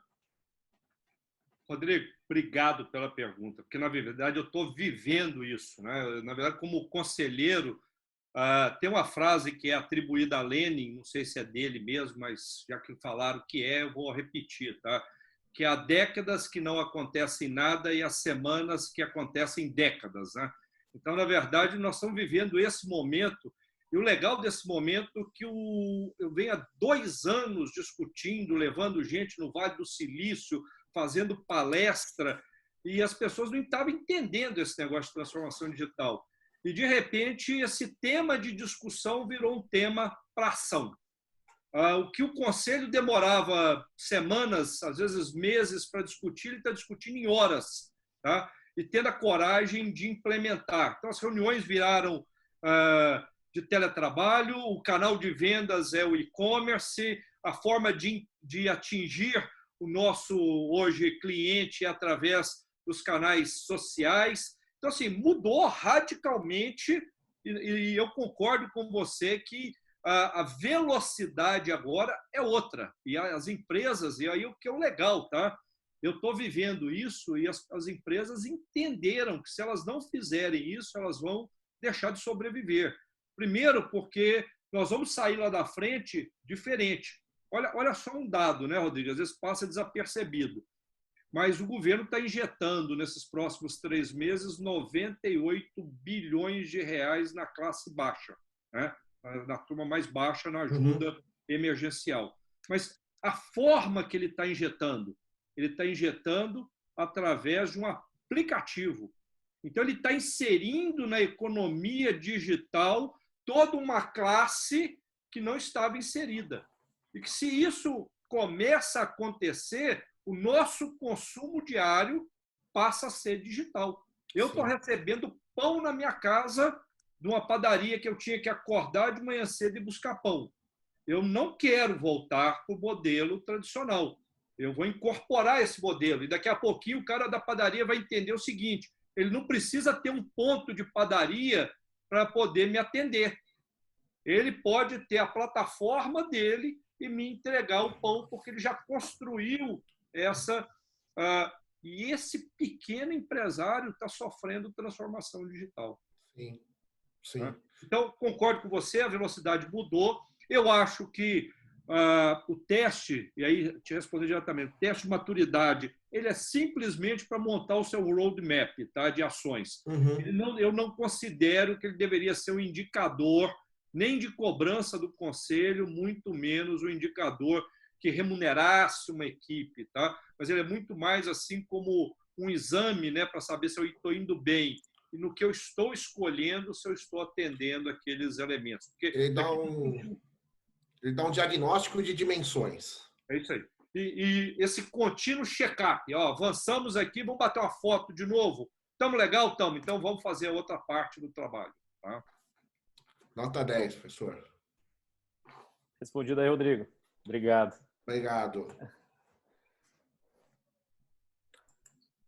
Rodrigo, obrigado pela pergunta, porque, na verdade, eu estou vivendo isso, né? Na verdade, como conselheiro, tem uma frase que é atribuída a Lenin, não sei se é dele mesmo, mas já que falaram que eu vou repetir, tá? Que há décadas que não acontecem nada e há semanas que acontecem décadas, né? Então, na verdade, nós estamos vivendo esse momento, e o legal desse momento é que eu venho há 2 anos discutindo, levando gente no Vale do Silício, fazendo palestra, e as pessoas não estavam entendendo esse negócio de transformação digital. E, de repente, esse tema de discussão virou um tema para ação. O que o Conselho demorava semanas, às vezes meses, para discutir, ele está discutindo em horas, tá? E tendo a coragem de implementar. Então, as reuniões viraram de teletrabalho, o canal de vendas é o e-commerce, a forma de atingir o nosso, hoje, cliente através dos canais sociais. Então, assim, mudou radicalmente e eu concordo com você que a velocidade agora é outra. E as empresas, e aí o que é o legal, tá? Eu estou vivendo isso e as empresas entenderam que se elas não fizerem isso, elas vão deixar de sobreviver. Primeiro, porque nós vamos sair lá da frente diferente. Olha só um dado, né, Rodrigo? Às vezes passa desapercebido. Mas o governo está injetando, nesses próximos 3 meses, 98 bilhões de reais na classe baixa, né? Na turma mais baixa, na ajuda emergencial. Mas a forma que ele está injetando através de um aplicativo. Então, ele está inserindo na economia digital toda uma classe que não estava inserida. E que, se isso começa a acontecer, o nosso consumo diário passa a ser digital. Eu estou recebendo pão na minha casa de uma padaria que eu tinha que acordar de manhã cedo e buscar pão. Eu não quero voltar para o modelo tradicional. Eu vou incorporar esse modelo. E daqui a pouquinho o cara da padaria vai entender o seguinte: ele não precisa ter um ponto de padaria para poder me atender. Ele pode ter a plataforma dele e me entregar o pão, porque ele já construiu essa... e esse pequeno empresário está sofrendo transformação digital. Sim, sim. Então, concordo com você, a velocidade mudou. Eu acho que o teste, e aí te responder diretamente, o teste de maturidade, ele é simplesmente para montar o seu roadmap, tá, de ações. Eu não considero que ele deveria ser um indicador nem de cobrança do conselho, muito menos um indicador que remunerasse uma equipe, tá? Mas ele é muito mais assim como um exame, né, para saber se eu estou indo bem e no que eu estou escolhendo, se eu estou atendendo aqueles elementos. Porque ele dá um diagnóstico de dimensões. É isso aí. E esse contínuo check-up. Avançamos aqui, vamos bater uma foto de novo. Estamos legal? Estamos. Então, vamos fazer a outra parte do trabalho. Tá? Nota 10, professor. Respondido aí, Rodrigo. Obrigado. Obrigado.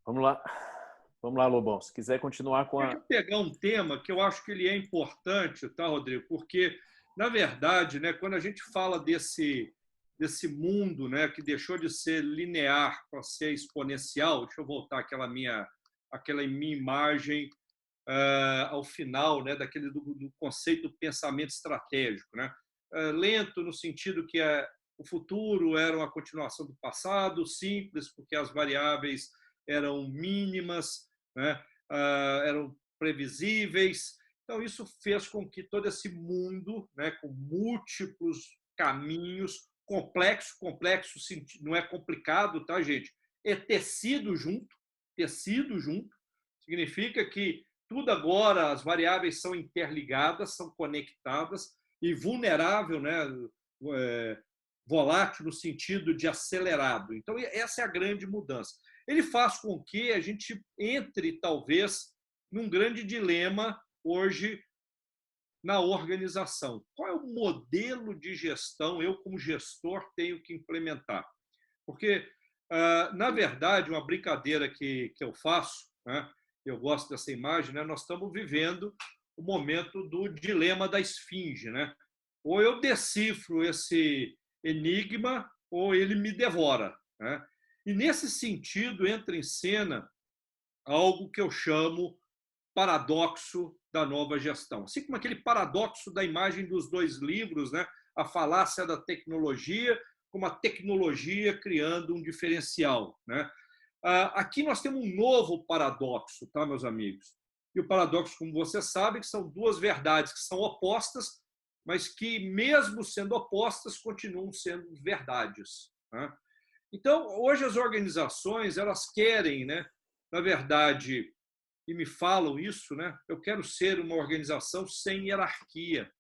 Vamos lá, Lobão. Se quiser continuar com a... Deixa eu pegar um tema que eu acho que ele é importante, tá, Rodrigo? Porque, na verdade, né, quando a gente fala desse mundo, né, que deixou de ser linear para ser exponencial, deixa eu voltar àquela minha aquela minha imagem ao final, né, do conceito do pensamento estratégico, né? Lento no sentido que o futuro era uma continuação do passado, simples porque as variáveis eram mínimas, né? Eram previsíveis. Então, isso fez com que todo esse mundo, né, com múltiplos caminhos, complexo não é complicado, tá, gente? É tecido junto, significa que tudo agora, as variáveis são interligadas, são conectadas e vulnerável, né, volátil no sentido de acelerado. Então, essa é a grande mudança. Ele faz com que a gente entre, talvez, num grande dilema hoje na organização. Qual é o modelo de gestão eu, como gestor, tenho que implementar? Porque, na verdade, uma brincadeira que eu faço, né, eu gosto dessa imagem, né, nós estamos vivendo o momento do dilema da esfinge, né? Ou eu decifro esse enigma ou ele me devora, né? E, nesse sentido, entra em cena algo que eu chamo paradoxo da nova gestão. Assim como aquele paradoxo da imagem dos 2 livros, né? A falácia da tecnologia, como a tecnologia criando um diferencial, né? Aqui nós temos um novo paradoxo, tá, meus amigos? E o paradoxo, como você sabe, que são 2 verdades que são opostas, mas que, mesmo sendo opostas, continuam sendo verdades, né? Então, hoje as organizações, elas querem, né, na verdade, e me falam isso, né? Eu quero ser uma organização sem hierarquia,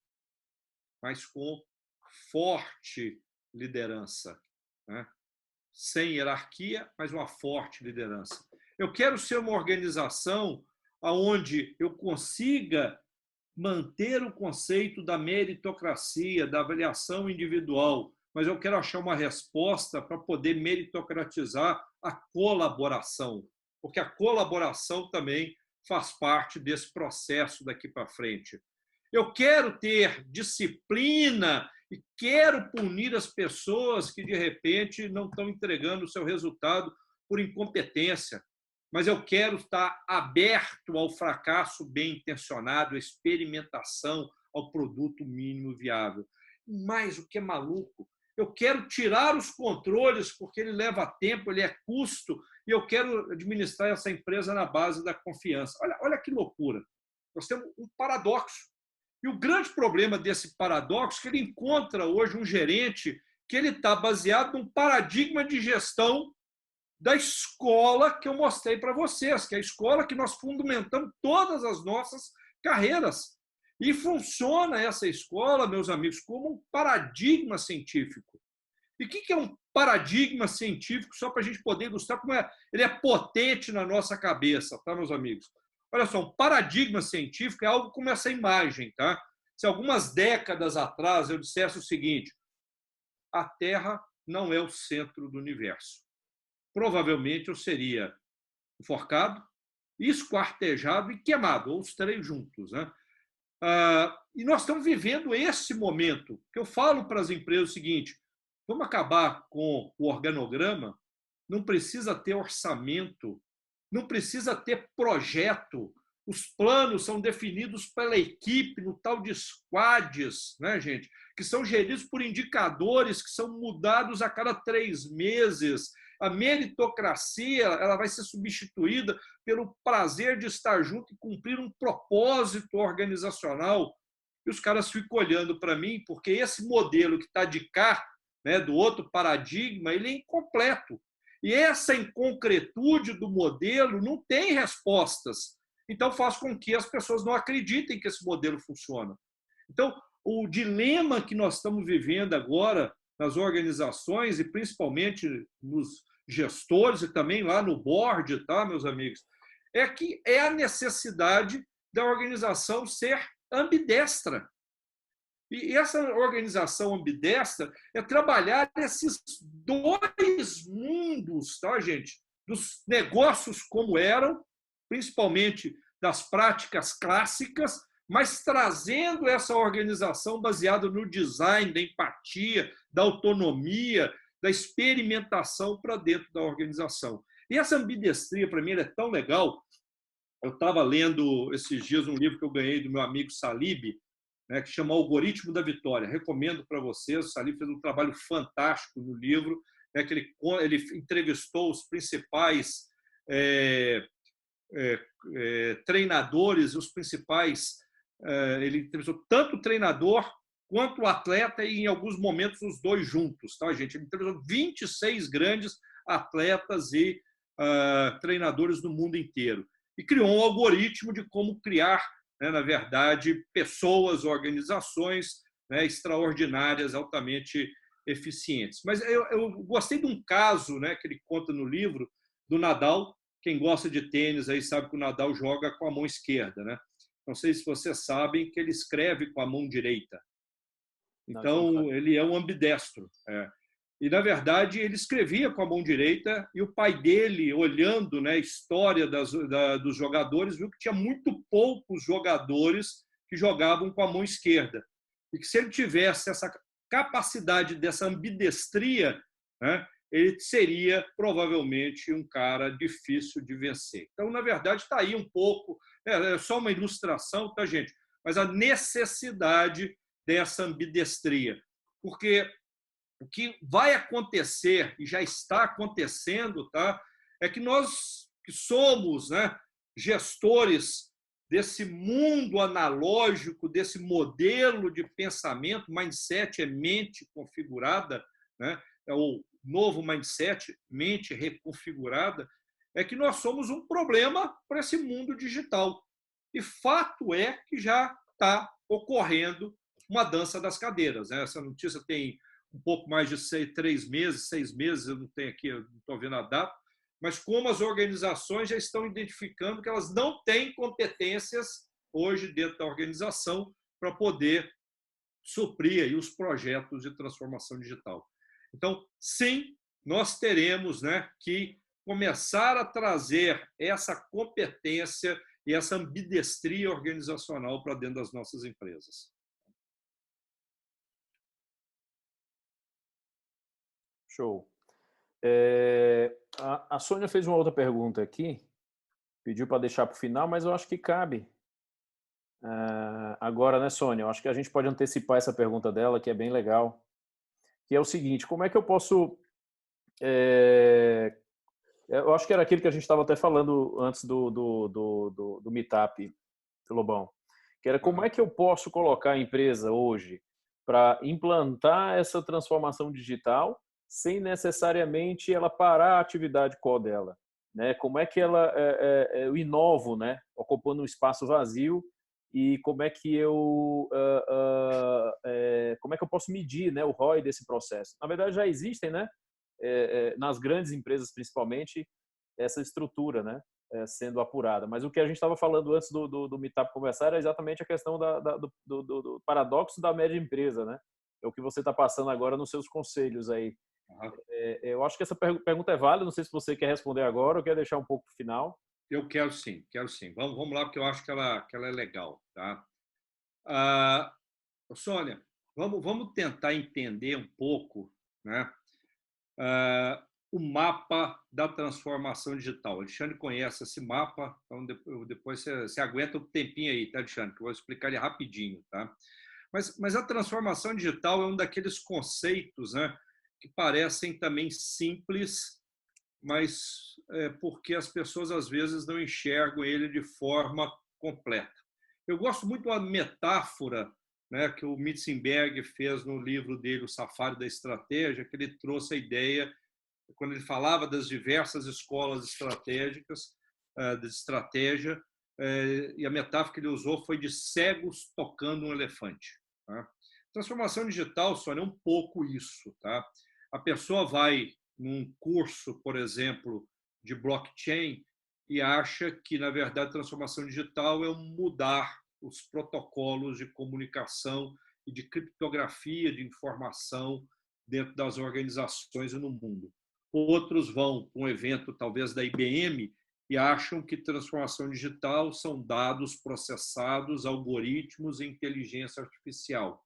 mas com forte liderança, né? Sem hierarquia, mas uma forte liderança. Eu quero ser uma organização onde eu consiga manter o conceito da meritocracia, da avaliação individual, mas eu quero achar uma resposta para poder meritocratizar a colaboração, porque a colaboração também faz parte desse processo daqui para frente. Eu quero ter disciplina e quero punir as pessoas que, de repente, não estão entregando o seu resultado por incompetência, mas eu quero estar aberto ao fracasso bem intencionado, à experimentação, ao produto mínimo viável. Mas o que é maluco, eu quero tirar os controles porque ele leva tempo, ele é custo, e eu quero administrar essa empresa na base da confiança. Olha que loucura. Nós temos um paradoxo. E o grande problema desse paradoxo é que ele encontra hoje um gerente que ele está baseado num paradigma de gestão da escola que eu mostrei para vocês, que é a escola que nós fundamentamos todas as nossas carreiras. E funciona essa escola, meus amigos, como um paradigma científico. E o que é um paradigma científico, só para a gente poder ilustrar como ele é potente na nossa cabeça, tá, meus amigos? Olha só, um paradigma científico é algo como essa imagem, tá? Se algumas décadas atrás eu dissesse o seguinte: a Terra não é o centro do universo, provavelmente eu seria enforcado, esquartejado e queimado, ou os 3 juntos, né? E nós estamos vivendo esse momento, que eu falo para as empresas o seguinte: vamos acabar com o organograma, não precisa ter orçamento, não precisa ter projeto, os planos são definidos pela equipe no tal de squads, né, gente? Que são geridos por indicadores que são mudados a cada 3 meses. A meritocracia, ela vai ser substituída pelo prazer de estar junto e cumprir um propósito organizacional. E os caras ficam olhando para mim, porque esse modelo que está de cá, né, do outro paradigma, ele é incompleto. E essa inconcretude do modelo não tem respostas. Então, faz com que as pessoas não acreditem que esse modelo funciona. Então, o dilema que nós estamos vivendo agora nas organizações e principalmente nos gestores e também lá no board, tá, meus amigos, é que é a necessidade da organização ser ambidestra. E essa organização ambidestra é trabalhar esses 2 mundos, tá, gente? Dos negócios como eram, principalmente das práticas clássicas, mas trazendo essa organização baseada no design, da empatia, da autonomia, da experimentação para dentro da organização. E essa ambidestria, para mim, é tão legal Eu estava lendo esses dias um livro que eu ganhei do meu amigo Salib, né, que chama Algoritmo da Vitória. Recomendo para vocês. O Salib fez um trabalho fantástico no livro, né, que ele entrevistou os principais treinadores, os principais. Ele entrevistou tanto o treinador quanto o atleta e, em alguns momentos, os dois juntos. Tá, gente? Ele entrevistou 26 grandes atletas e treinadores do mundo inteiro. E criou um algoritmo de como criar, né, na verdade, pessoas, organizações, né, extraordinárias, altamente eficientes. Mas eu gostei de um caso, né, que ele conta no livro, do Nadal. Quem gosta de tênis aí sabe que o Nadal joga com a mão esquerda, né? Não sei se vocês sabem que ele escreve com a mão direita. Então, ele é um ambidestro. E, na verdade, ele escrevia com a mão direita e o pai dele, olhando, né, a história dos jogadores, viu que tinha muito poucos jogadores que jogavam com a mão esquerda. E que se ele tivesse essa capacidade dessa ambidestria, né, ele seria provavelmente um cara difícil de vencer. Então, na verdade, está aí um pouco, é só uma ilustração, tá, gente? Mas a necessidade dessa ambidestria. Porque o que vai acontecer, e já está acontecendo, tá, é que nós que somos, né, gestores desse mundo analógico, desse modelo de pensamento, mindset é mente configurada, né, é o novo mindset, mente reconfigurada, é que nós somos um problema para esse mundo digital. E fato é que já está ocorrendo uma dança das cadeiras. Essa notícia tem um pouco mais de 6 meses, eu não tenho aqui, eu não estou vendo a data, mas como as organizações já estão identificando que elas não têm competências hoje dentro da organização para poder suprir aí os projetos de transformação digital. Então, sim, nós teremos, né, que começar a trazer essa competência e essa ambidestria organizacional para dentro das nossas empresas. Show. A Sônia fez uma outra pergunta aqui, pediu para deixar para o final, mas eu acho que cabe agora, né, Sônia? Eu acho que a gente pode antecipar essa pergunta dela, que é bem legal, que é o seguinte: como é que eu posso... eu acho que era aquilo que a gente estava até falando antes do Meetup, Lobão, que era como é que eu posso colocar a empresa hoje para implantar essa transformação digital sem necessariamente ela parar a atividade core dela, né? Como é que eu inovo, né? Ocupando um espaço vazio, e como é que eu posso medir, né, o ROI desse processo? Na verdade, já existem, né, nas grandes empresas principalmente, essa estrutura, né, sendo apurada. Mas o que a gente estava falando antes do Meetup conversar era exatamente a questão do paradoxo da média empresa, né? É o que você está passando agora nos seus conselhos aí. Uhum. Eu acho que essa pergunta é válida. Não sei se você quer responder agora ou quer deixar um pouco para o final. Eu quero sim, quero sim. Vamos lá, porque eu acho que ela é legal. Tá? Sônia, vamos tentar entender um pouco, né, o mapa da transformação digital. O Alexandre conhece esse mapa, então depois você aguenta um tempinho aí, tá, Alexandre? Que eu vou explicar ele rapidinho. Tá? Mas a transformação digital é um daqueles conceitos, né, que parecem também simples, mas porque as pessoas às vezes não enxergam ele de forma completa. Eu gosto muito da metáfora, né, que o Mitzenberg fez no livro dele, O Safari da Estratégia, que ele trouxe a ideia, quando ele falava das diversas escolas estratégicas, de estratégia, e a metáfora que ele usou foi de cegos tocando um elefante. Tá? Transformação digital, Sônia, é um pouco isso. Tá? A pessoa vai num curso, por exemplo, de blockchain e acha que, na verdade, transformação digital é mudar os protocolos de comunicação e de criptografia de informação dentro das organizações e no mundo. Outros vão para um evento, talvez, da IBM e acham que transformação digital são dados processados, algoritmos e inteligência artificial.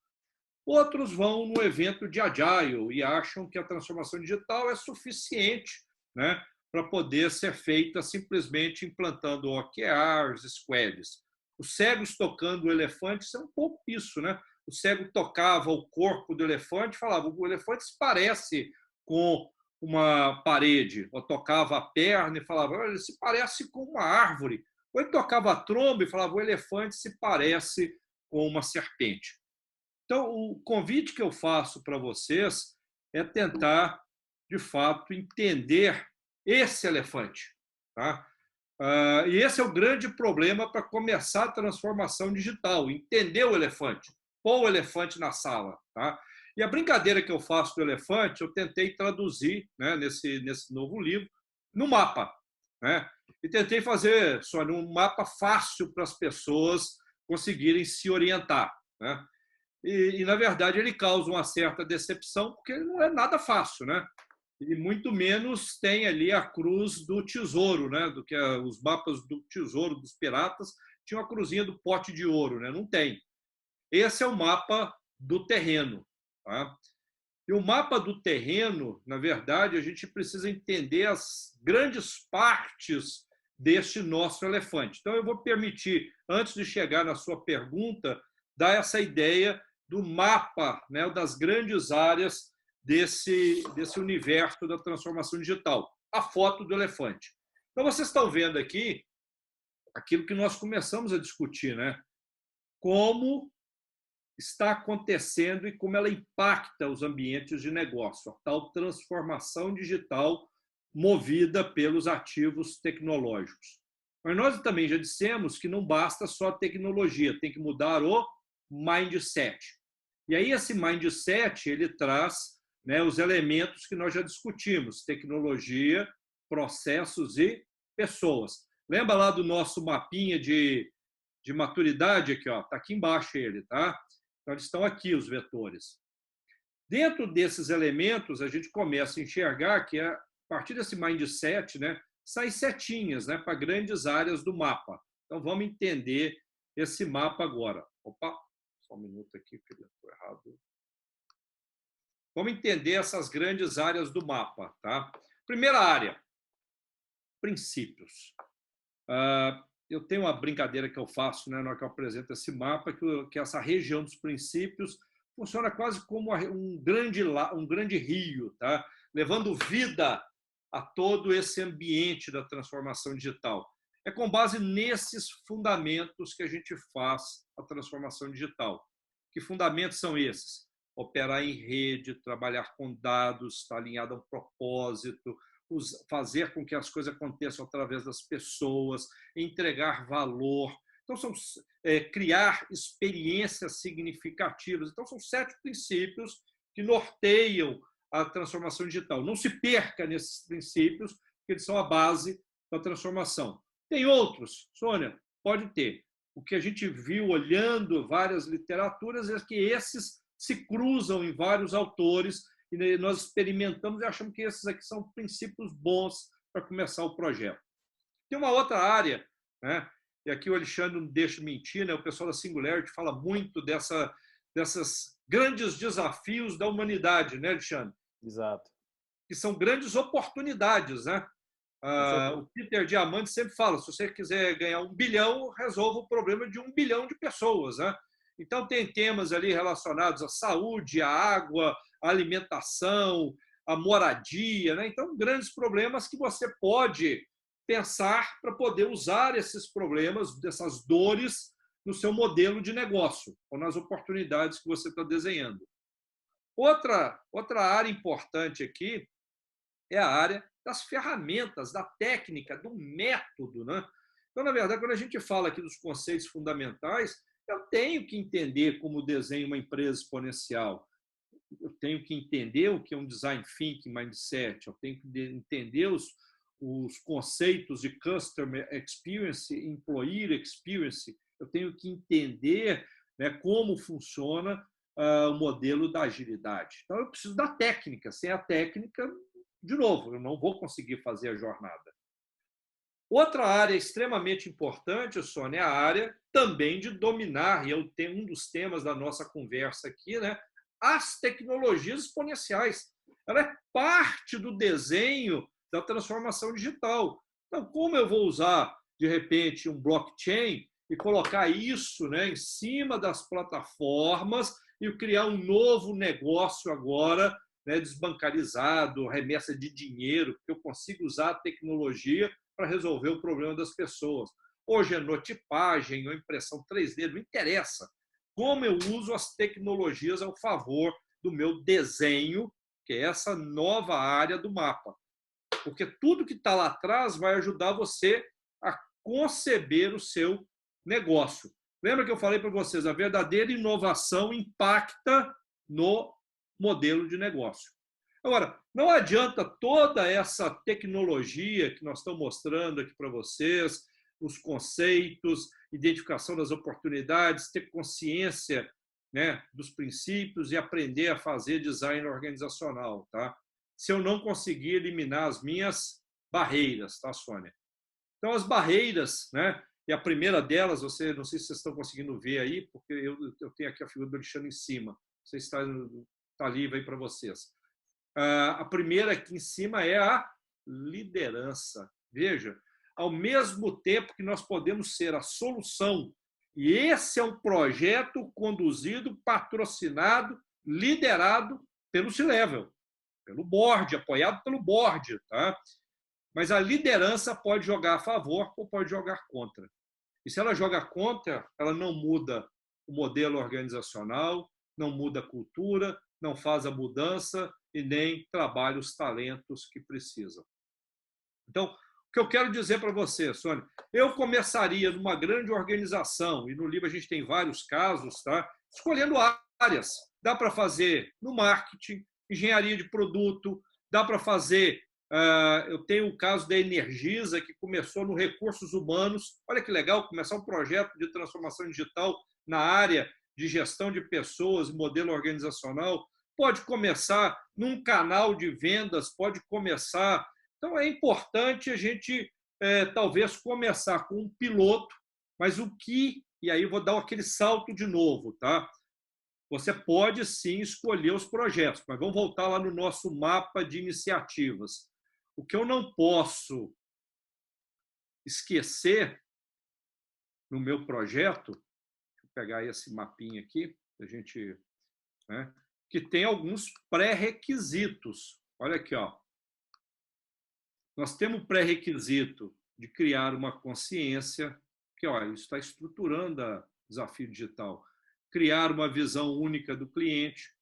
Outros vão no evento de Agile e acham que a transformação digital é suficiente, né, para poder ser feita simplesmente implantando OKRs, squads. Os cegos tocando o elefante, isso é um pouco isso, né? O cego tocava o corpo do elefante e falava, o elefante se parece com uma parede, ou tocava a perna e falava, ele se parece com uma árvore, ou ele tocava a tromba e falava, o elefante se parece com uma serpente. Então, o convite que eu faço para vocês é tentar, de fato, entender esse elefante. Tá? E esse é o grande problema para começar a transformação digital, entender o elefante, pôr o elefante na sala. Tá? E a brincadeira que eu faço do elefante, eu tentei traduzir, né, nesse novo livro, no mapa. Né? E tentei fazer, Sônia, um mapa fácil para as pessoas conseguirem se orientar. Né? E, na verdade, ele causa uma certa decepção, porque ele não é nada fácil, né? E muito menos tem ali a cruz do tesouro, né? Do que os mapas do tesouro dos piratas tinham a cruzinha do pote de ouro, né? Não tem. Esse é o mapa do terreno. Tá? E o mapa do terreno, na verdade, a gente precisa entender as grandes partes deste nosso elefante. Então, eu vou permitir, antes de chegar na sua pergunta, dar essa ideia do mapa, né, das grandes áreas desse universo da transformação digital. A foto do elefante. Então, vocês estão vendo aqui aquilo que nós começamos a discutir, né? Como está acontecendo e como ela impacta os ambientes de negócio, a tal transformação digital movida pelos ativos tecnológicos. Mas nós também já dissemos que não basta só a tecnologia, tem que mudar o mindset. E aí esse mindset ele traz, né, os elementos que nós já discutimos, tecnologia, processos e pessoas. Lembra lá do nosso mapinha de maturidade aqui, ó, tá aqui embaixo ele, tá? Então eles estão aqui os vetores. Dentro desses elementos a gente começa a enxergar que a partir desse mindset, né, saem setinhas, né, para grandes áreas do mapa. Então vamos entender esse mapa agora. Opa, só um minuto aqui que estou errado. Vamos entender essas grandes áreas do mapa, tá? Primeira área, princípios. Eu tenho uma brincadeira que eu faço, né, na hora que eu apresento esse mapa, que essa região dos princípios funciona quase como um grande rio, tá? Levando vida a todo esse ambiente da transformação digital. É com base nesses fundamentos que a gente faz a transformação digital. Que fundamentos são esses? Operar em rede, trabalhar com dados, estar alinhado a um propósito, fazer com que as coisas aconteçam através das pessoas, entregar valor. Então, criar experiências significativas. Então, são 7 princípios que norteiam a transformação digital. Não se perca nesses princípios, porque eles são a base da transformação. Tem outros, Sônia? Pode ter. O que a gente viu olhando várias literaturas é que esses se cruzam em vários autores e nós experimentamos e achamos que esses aqui são princípios bons para começar o projeto. Tem uma outra área, né? E aqui o Alexandre não deixa mentir, né? O pessoal da Singularity fala muito dessas grandes desafios da humanidade, né, Alexandre? Exato. Que são grandes oportunidades, né? O Peter Diamandis sempre fala, se você quiser ganhar 1 bilhão, resolva o problema de 1 bilhão de pessoas, né? Então, tem temas ali relacionados à saúde, à água, à alimentação, à moradia, né? Então, grandes problemas que você pode pensar para poder usar esses problemas, dessas dores, no seu modelo de negócio ou nas oportunidades que você está desenhando. Outra área importante aqui é a área das ferramentas, da técnica, do método, né? Então, na verdade, quando a gente fala aqui dos conceitos fundamentais, eu tenho que entender como desenho uma empresa exponencial. Eu tenho que entender o que é um design thinking mindset. Eu tenho que entender os conceitos de customer experience, employee experience. Eu tenho que entender, né, como funciona o modelo da agilidade. Então, eu preciso da técnica. Sem a técnica, de novo, eu não vou conseguir fazer a jornada. Outra área extremamente importante, Sônia, é a área também de dominar, e eu tenho um dos temas da nossa conversa aqui, né? As tecnologias exponenciais. Ela é parte do desenho da transformação digital. Então, como eu vou usar, de repente, um blockchain e colocar isso, né, em cima das plataformas e criar um novo negócio agora, né, desbancarizado, remessa de dinheiro, porque eu consigo usar a tecnologia para resolver o problema das pessoas. Hoje é notipagem ou impressão 3D, não interessa. Como eu uso as tecnologias ao favor do meu desenho, que é essa nova área do mapa. Porque tudo que está lá atrás vai ajudar você a conceber o seu negócio. Lembra que eu falei para vocês, a verdadeira inovação impacta no modelo de negócio. Agora, não adianta toda essa tecnologia que nós estamos mostrando aqui para vocês, os conceitos, identificação das oportunidades, ter consciência, né, dos princípios e aprender a fazer design organizacional, tá? Se eu não conseguir eliminar as minhas barreiras, tá, Sônia? Então, as barreiras, né? E a primeira delas, não sei se vocês estão conseguindo ver aí, porque eu tenho aqui a figura do Alexandre em cima. Não sei se está livre aí para vocês. A primeira aqui em cima é a liderança. Veja, ao mesmo tempo que nós podemos ser a solução, e esse é um projeto conduzido, patrocinado, liderado pelo C-Level, pelo board, apoiado pelo board, tá? Mas a liderança pode jogar a favor ou pode jogar contra. E se ela joga contra, ela não muda o modelo organizacional, não muda a cultura, não faz a mudança e nem trabalha os talentos que precisam. Então, o que eu quero dizer para você, Sônia, eu começaria numa grande organização, e no livro a gente tem vários casos, tá? Escolhendo áreas. Dá para fazer no marketing, engenharia de produto, dá para fazer... eu tenho o caso da Energisa, que começou no recursos humanos. Olha que legal, começar um projeto de transformação digital na área de gestão de pessoas, modelo organizacional. Pode começar num canal de vendas, pode começar... Então, é importante a gente, talvez, começar com um piloto, mas o que... E aí eu vou dar aquele salto de novo, tá? Você pode, sim, escolher os projetos, mas vamos voltar lá no nosso mapa de iniciativas. O que eu não posso esquecer no meu projeto, vou pegar esse mapinha aqui, a gente, né, que tem alguns pré-requisitos. Olha aqui, ó. Nós temos o pré-requisito de criar uma consciência, que olha, isso está estruturando o desafio digital. Criar uma visão única do cliente.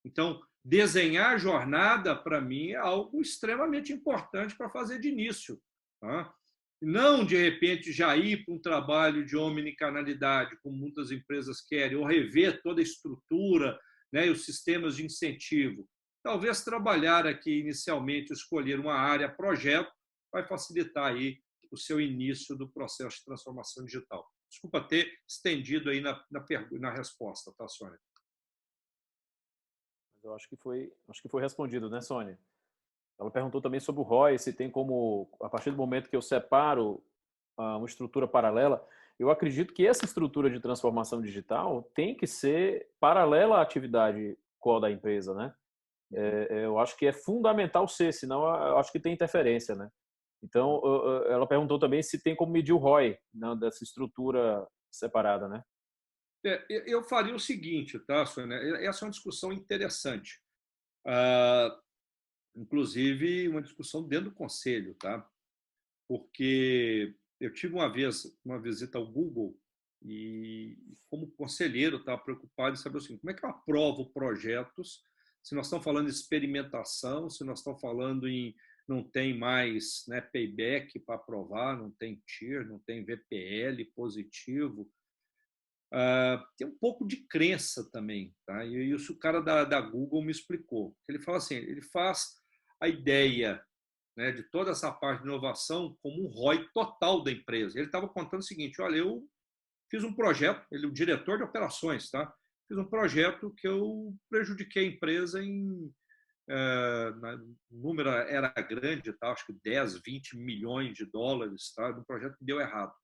Então, desenhar a jornada, para mim, é algo extremamente importante para fazer de início. Tá? Não, de repente, já ir para um trabalho de omnicanalidade, como muitas empresas querem, ou rever toda a estrutura, né, e os sistemas de incentivo. Talvez trabalhar aqui inicialmente, escolher uma área, projeto, vai facilitar aí o seu início do processo de transformação digital. Desculpa ter estendido aí na resposta, tá, Sônia? Eu acho que foi respondido, né, Sônia? Ela perguntou também sobre o ROI, se tem como, a partir do momento que eu separo uma estrutura paralela, eu acredito que essa estrutura de transformação digital tem que ser paralela à atividade core da empresa, né? Eu acho que é fundamental ser, senão eu acho que tem interferência, né? Então, ela perguntou também se tem como medir o ROI, né, dessa estrutura separada, né? Eu faria o seguinte, tá, Sônia? Essa é uma discussão interessante. Inclusive, uma discussão dentro do conselho, tá? Porque eu tive uma vez uma visita ao Google e, como conselheiro, estava preocupado em saber assim, como é que eu aprovo projetos se nós estamos falando de experimentação, se nós estamos falando em não tem mais, né, payback para aprovar, não tem TIR, não tem VPL positivo. Tem um pouco de crença também, tá? E isso o cara da Google me explicou. Ele fala assim, ele faz a ideia, né, de toda essa parte de inovação como um ROI total da empresa. Ele estava contando o seguinte, olha, eu fiz um projeto, ele é o diretor de operações, tá? Fiz um projeto que eu prejudiquei a empresa em... o número era grande, tá? Acho que 10, 20 milhões de dólares, tá? Um projeto que deu errado.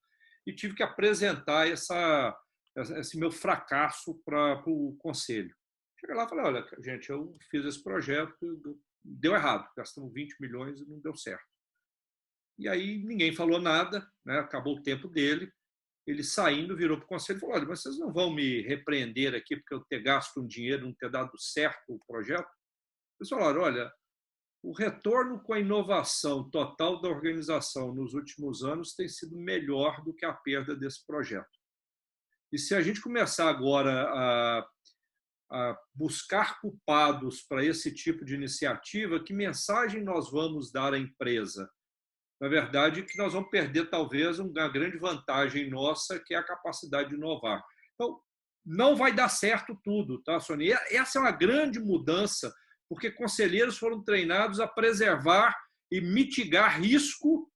E tive que apresentar esse meu fracasso para o conselho. Cheguei lá e falei, olha, gente, eu fiz esse projeto, deu errado, gastamos 20 milhões e não deu certo. E aí ninguém falou nada, né? Acabou o tempo dele, ele saindo virou para o conselho e falou, olha, mas vocês não vão me repreender aqui porque eu ter gasto um dinheiro, não ter dado certo o projeto? Eles falaram, olha, o retorno com a inovação total da organização nos últimos anos tem sido melhor do que a perda desse projeto. E se a gente começar agora a buscar culpados para esse tipo de iniciativa, que mensagem nós vamos dar à empresa? Na verdade, que nós vamos perder talvez uma grande vantagem nossa, que é a capacidade de inovar. Então, não vai dar certo tudo, tá, Sônia? Essa é uma grande mudança, porque conselheiros foram treinados a preservar e mitigar risco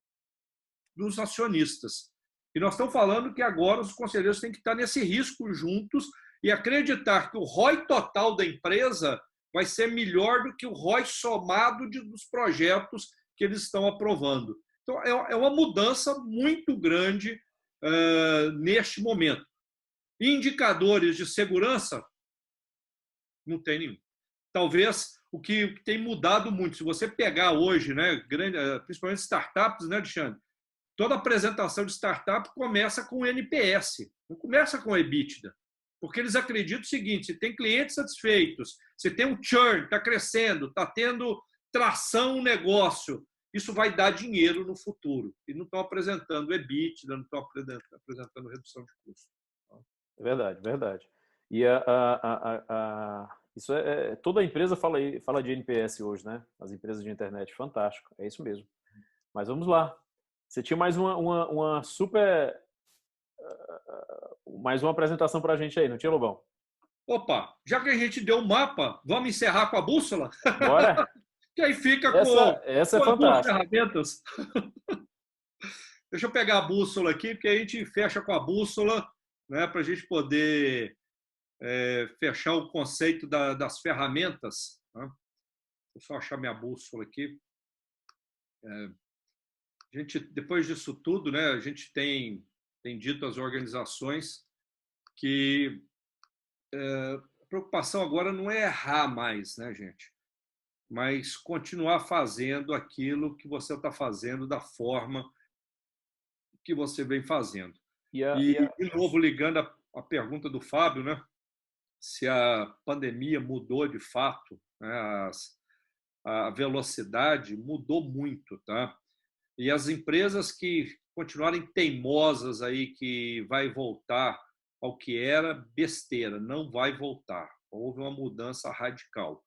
dos acionistas. E nós estamos falando que agora os conselheiros têm que estar nesse risco juntos e acreditar que o ROI total da empresa vai ser melhor do que o ROI somado dos projetos que eles estão aprovando. Então, é uma mudança muito grande neste momento. Indicadores de segurança, não tem nenhum. Talvez o que tem mudado muito, se você pegar hoje, né, principalmente startups, né, Alexandre? Toda apresentação de startup começa com NPS, não começa com EBITDA. Porque eles acreditam o seguinte, se tem clientes satisfeitos, se tem um churn, está crescendo, está tendo tração no negócio, isso vai dar dinheiro no futuro. E não estão apresentando EBITDA, não estão apresentando redução de custo. É verdade, verdade. E isso toda empresa fala de NPS hoje, né? As empresas de internet, fantástico, é isso mesmo. Mas vamos lá. Você tinha mais uma super... mais uma apresentação para a gente aí, não tinha, Lobão? Opa, já que a gente deu o mapa, vamos encerrar com a bússola? Bora! Que aí fica essa é com as duas fantástica. ferramentas. Deixa eu pegar a bússola aqui, porque a gente fecha com a bússola, né, para a gente poder fechar o conceito das ferramentas. Né? Vou só achar minha bússola aqui. A gente, depois disso tudo, né, a gente tem dito às organizações que a preocupação agora não é errar mais, né, gente? Mas continuar fazendo aquilo que você está fazendo da forma que você vem fazendo. De novo, ligando a pergunta do Fábio, né? Se a pandemia mudou de fato, né? A velocidade mudou muito, tá? E as empresas que continuarem teimosas aí que vai voltar ao que era, besteira, não vai voltar. Houve uma mudança radical.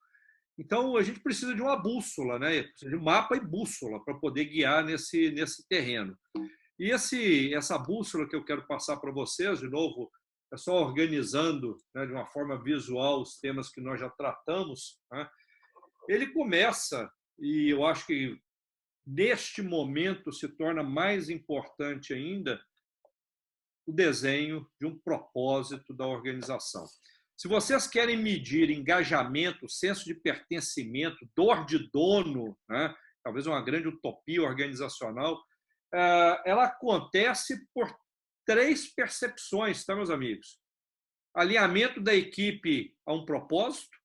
Então, a gente precisa de uma bússola, né? Precisa de mapa e bússola para poder guiar nesse terreno. E essa bússola que eu quero passar para vocês, de novo, é só organizando, né, de uma forma visual os temas que nós já tratamos. Né? Ele começa, e eu acho que neste momento se torna mais importante ainda, o desenho de um propósito da organização. Se vocês querem medir engajamento, senso de pertencimento, dor de dono, né? Talvez uma grande utopia organizacional, ela acontece por 3 percepções, tá, meus amigos? Alinhamento da equipe a um propósito,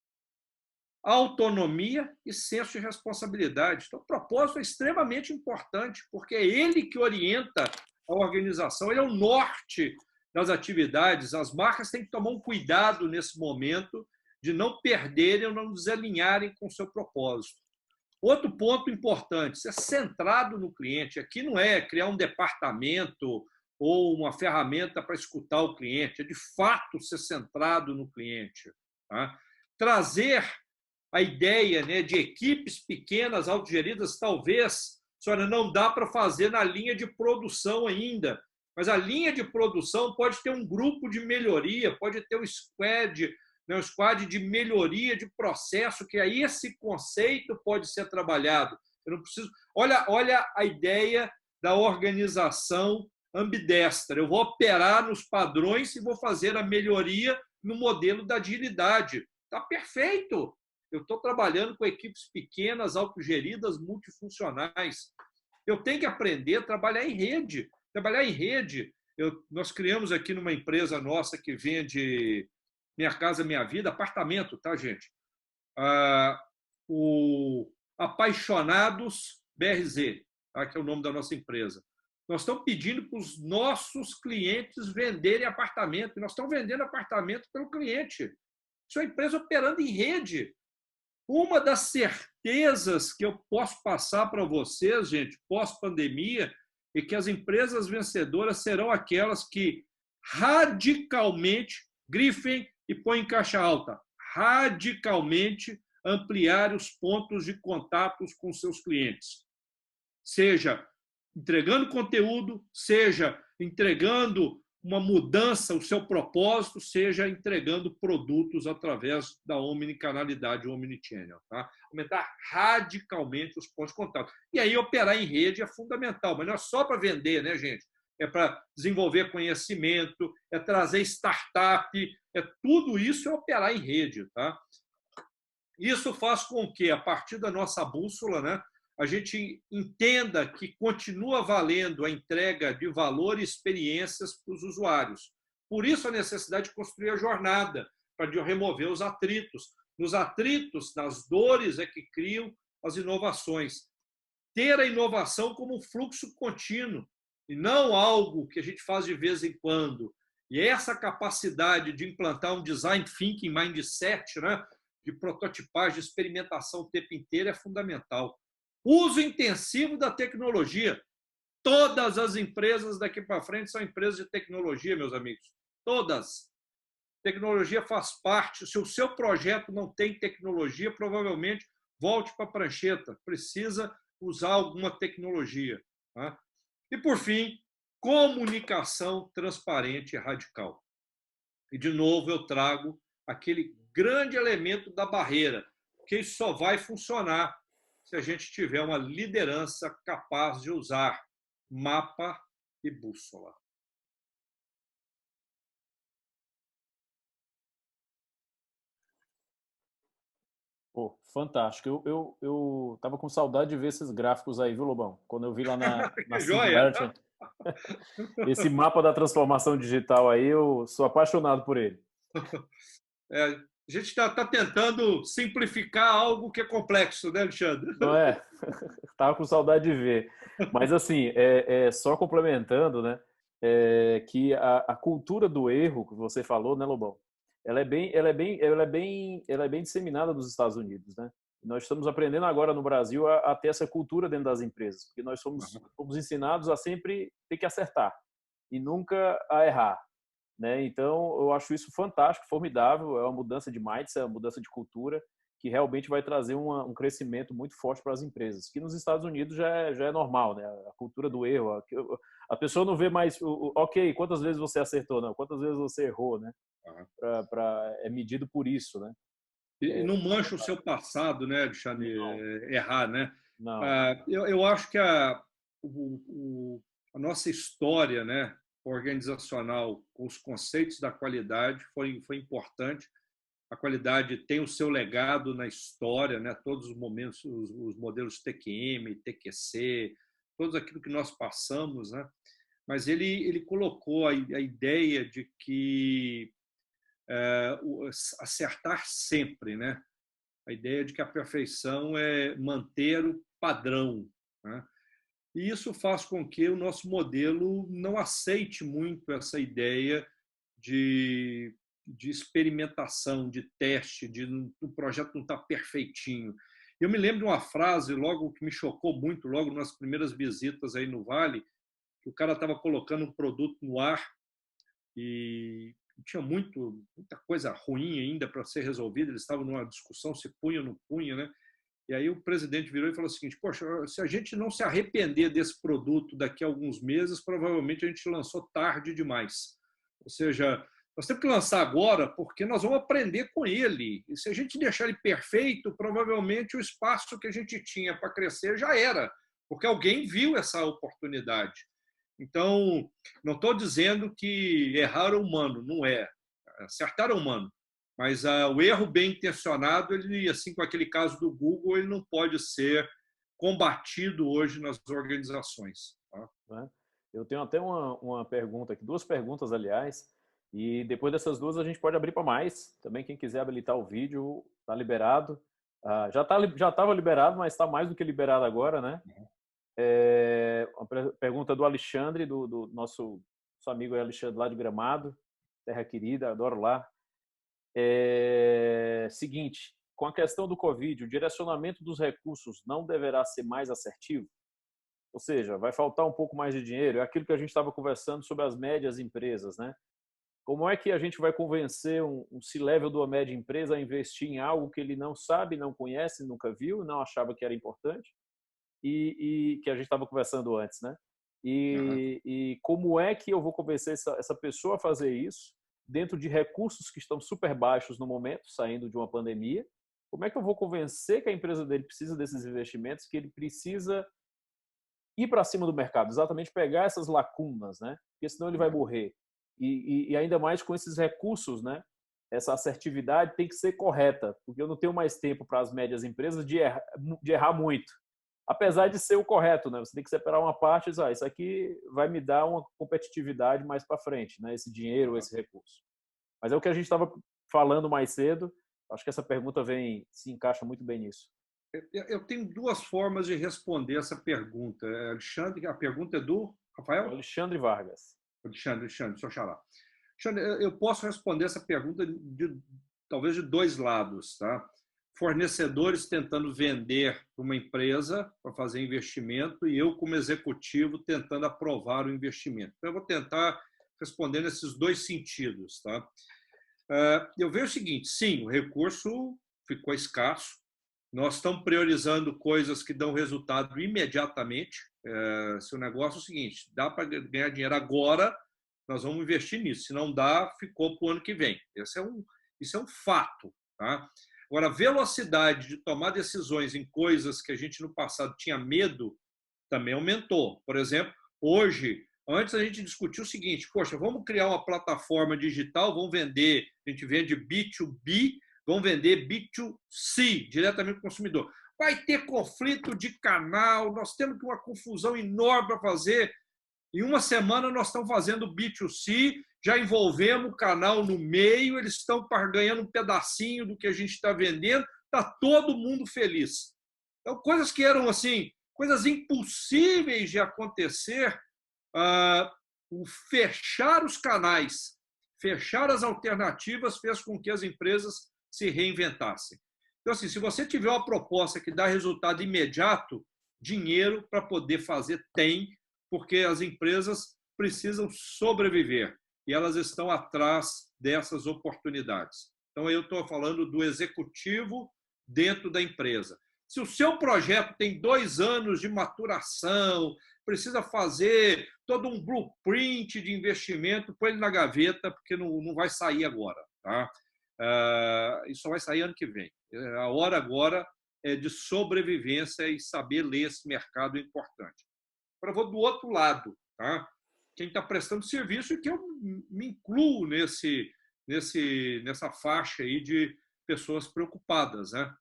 autonomia e senso de responsabilidade. Então, o propósito é extremamente importante, porque é ele que orienta a organização, ele é o norte das atividades. As marcas têm que tomar um cuidado nesse momento de não perderem ou não desalinharem com o seu propósito. Outro ponto importante, ser centrado no cliente. Aqui não é criar um departamento ou uma ferramenta para escutar o cliente, é de fato ser centrado no cliente. Tá? Trazer a ideia, né, de equipes pequenas, autogeridas, talvez, não dá para fazer na linha de produção ainda, mas a linha de produção pode ter um grupo de melhoria, pode ter um squad, né, um squad de melhoria de processo, que aí esse conceito pode ser trabalhado. Eu não preciso. Olha a ideia da organização ambidestra. Eu vou operar nos padrões e vou fazer a melhoria no modelo da agilidade. Está perfeito. Eu estou trabalhando com equipes pequenas, autogeridas, multifuncionais. Eu tenho que aprender a trabalhar em rede. Trabalhar em rede, nós criamos aqui numa empresa nossa que vende Minha Casa Minha Vida, apartamento, tá, gente? Apaixonados BRZ, tá? Que é o nome da nossa empresa. Nós estamos pedindo para os nossos clientes venderem apartamento. Nós estamos vendendo apartamento pelo cliente. Isso é uma empresa operando em rede. Uma das certezas que eu posso passar para vocês, gente, pós-pandemia, é que as empresas vencedoras serão aquelas que radicalmente, grifem e põem em caixa alta, radicalmente ampliar os pontos de contatos com seus clientes. Seja entregando conteúdo, seja entregando uma mudança, o seu propósito, seja entregando produtos através da omnicanalidade, omnichannel. Tá? Aumentar radicalmente os pontos de contato. E aí operar em rede é fundamental, mas não é só para vender, né, gente? É para desenvolver conhecimento, é trazer startup, tudo isso é operar em rede. Tá? Isso faz com que, a partir da nossa bússola, né, a gente entenda que continua valendo a entrega de valor e experiências para os usuários. Por isso, a necessidade de construir a jornada, para remover os atritos. Nos atritos, nas dores, é que criam as inovações. Ter a inovação como um fluxo contínuo, e não algo que a gente faz de vez em quando. E essa capacidade de implantar um design thinking mindset, né, de prototipagem, de experimentação o tempo inteiro é fundamental. Uso intensivo da tecnologia. Todas as empresas daqui para frente são empresas de tecnologia, meus amigos. Todas. Tecnologia faz parte. Se o seu projeto não tem tecnologia, provavelmente volte para a prancheta. Precisa usar alguma tecnologia. Tá? E, por fim, comunicação transparente e radical. E, de novo, eu trago aquele grande elemento da barreira, que isso só vai funcionar se a gente tiver uma liderança capaz de usar mapa e bússola. Pô, fantástico. Eu tava com saudade de ver esses gráficos aí, viu, Lobão? Quando eu vi lá na Singularity, esse mapa da transformação digital aí, eu sou apaixonado por ele. A gente está tentando simplificar algo que é complexo, né, Alexandre? Não é? Tava com saudade de ver. Mas, assim, só complementando, né, que a cultura do erro que você falou, né, Lobão? Ela é bem disseminada nos Estados Unidos, né? Nós estamos aprendendo agora no Brasil a ter essa cultura dentro das empresas, porque nós fomos ensinados a sempre ter que acertar e nunca a errar. Né? Então, eu acho isso fantástico, formidável, é uma mudança de mindset, é uma mudança de cultura que realmente vai trazer um crescimento muito forte para as empresas, que nos Estados Unidos já é normal, né? A cultura do erro, a pessoa não vê mais, ok, quantas vezes você acertou, não, quantas vezes você errou, né? É medido por isso, né? E não mancha o seu passado, né, Alexandre, errar, né? Não. Eu acho que a nossa história, né, organizacional, com os conceitos da qualidade, foi importante. A qualidade tem o seu legado na história, né? Todos os momentos, os modelos TQM, TQC, todos aquilo que nós passamos, né? Mas ele colocou a ideia de que acertar sempre, né? A ideia de que a perfeição é manter o padrão, né? E isso faz com que o nosso modelo não aceite muito essa ideia de experimentação, de teste, de o projeto não estar perfeitinho. Eu me lembro de uma frase logo que me chocou muito, logo nas primeiras visitas aí no Vale, que o cara estava colocando um produto no ar e tinha muita coisa ruim ainda para ser resolvida. Eles estavam numa discussão se punha ou não punha, né? E aí o presidente virou e falou o seguinte: poxa, se a gente não se arrepender desse produto daqui a alguns meses, provavelmente a gente lançou tarde demais. Ou seja, nós temos que lançar agora porque nós vamos aprender com ele. E se a gente deixar ele perfeito, provavelmente o espaço que a gente tinha para crescer já era, porque alguém viu essa oportunidade. Então, não estou dizendo que errar é humano, não é. Acertar é humano. Mas o erro bem intencionado, ele, assim com aquele caso do Google, ele não pode ser combatido hoje nas organizações. Tá? Eu tenho até uma pergunta aqui, duas perguntas, aliás, e depois dessas duas a gente pode abrir para mais. Também quem quiser habilitar o vídeo, está liberado. Já estava liberado, mas está mais do que liberado agora, né? Uma pergunta do Alexandre, do nosso amigo Alexandre lá de Gramado, terra querida, adoro lá. Seguinte, com a questão do Covid, o direcionamento dos recursos não deverá ser mais assertivo? Ou seja, vai faltar um pouco mais de dinheiro? É aquilo que a gente estava conversando sobre as médias empresas, né? Como é que a gente vai convencer um C-level de uma média empresa a investir em algo que ele não sabe, não conhece, nunca viu, não achava que era importante? E que a gente estava conversando antes, né? E como é que eu vou convencer essa pessoa a fazer isso dentro de recursos que estão super baixos no momento, saindo de uma pandemia? Como é que eu vou convencer que a empresa dele precisa desses investimentos, que ele precisa ir para cima do mercado, exatamente pegar essas lacunas, né? Porque senão ele vai morrer. E ainda mais com esses recursos, né? Essa assertividade tem que ser correta, porque eu não tenho mais tempo para as médias empresas de errar muito. Apesar de ser o correto, né? Você tem que separar uma parte e dizer, isso aqui vai me dar uma competitividade mais para frente, né? Esse dinheiro, esse recurso. Mas é o que a gente estava falando mais cedo. Acho que essa pergunta se encaixa muito bem nisso. Eu tenho duas formas de responder essa pergunta. Alexandre, a pergunta é do Rafael? Alexandre Vargas. Alexandre, seu xará. Alexandre, eu posso responder essa pergunta talvez de dois lados, tá? Fornecedores tentando vender para uma empresa para fazer investimento e eu, como executivo, tentando aprovar o investimento. Então, eu vou tentar responder nesses dois sentidos. Tá? Eu vejo o seguinte, sim, o recurso ficou escasso, nós estamos priorizando coisas que dão resultado imediatamente. Se o negócio é o seguinte, dá para ganhar dinheiro agora, nós vamos investir nisso. Se não dá, ficou para o ano que vem. Isso é um fato. Tá? Agora, a velocidade de tomar decisões em coisas que a gente no passado tinha medo também aumentou. Por exemplo, hoje, antes a gente discutiu o seguinte, poxa, vamos criar uma plataforma digital, vamos vender, a gente vende B2B, vamos vender B2C, diretamente para o consumidor. Vai ter conflito de canal, nós temos uma confusão enorme para fazer. Em uma semana nós estamos fazendo B2C, já envolvemos o canal no meio, eles estão ganhando um pedacinho do que a gente está vendendo, está todo mundo feliz. Então, coisas que eram assim, coisas impossíveis de acontecer, o fechar os canais, fechar as alternativas fez com que as empresas se reinventassem. Então, assim, se você tiver uma proposta que dá resultado imediato, dinheiro para poder fazer tem, porque as empresas precisam sobreviver e elas estão atrás dessas oportunidades. Então, eu estou falando do executivo dentro da empresa. Se o seu projeto tem 2 anos de maturação, precisa fazer todo um blueprint de investimento, põe ele na gaveta, porque não vai sair agora. Tá? Isso só vai sair ano que vem. A hora agora é de sobrevivência e saber ler esse mercado é importante. Agora, vou do outro lado. Tá? Quem está prestando serviço e que eu me incluo nessa faixa aí de pessoas preocupadas. Né?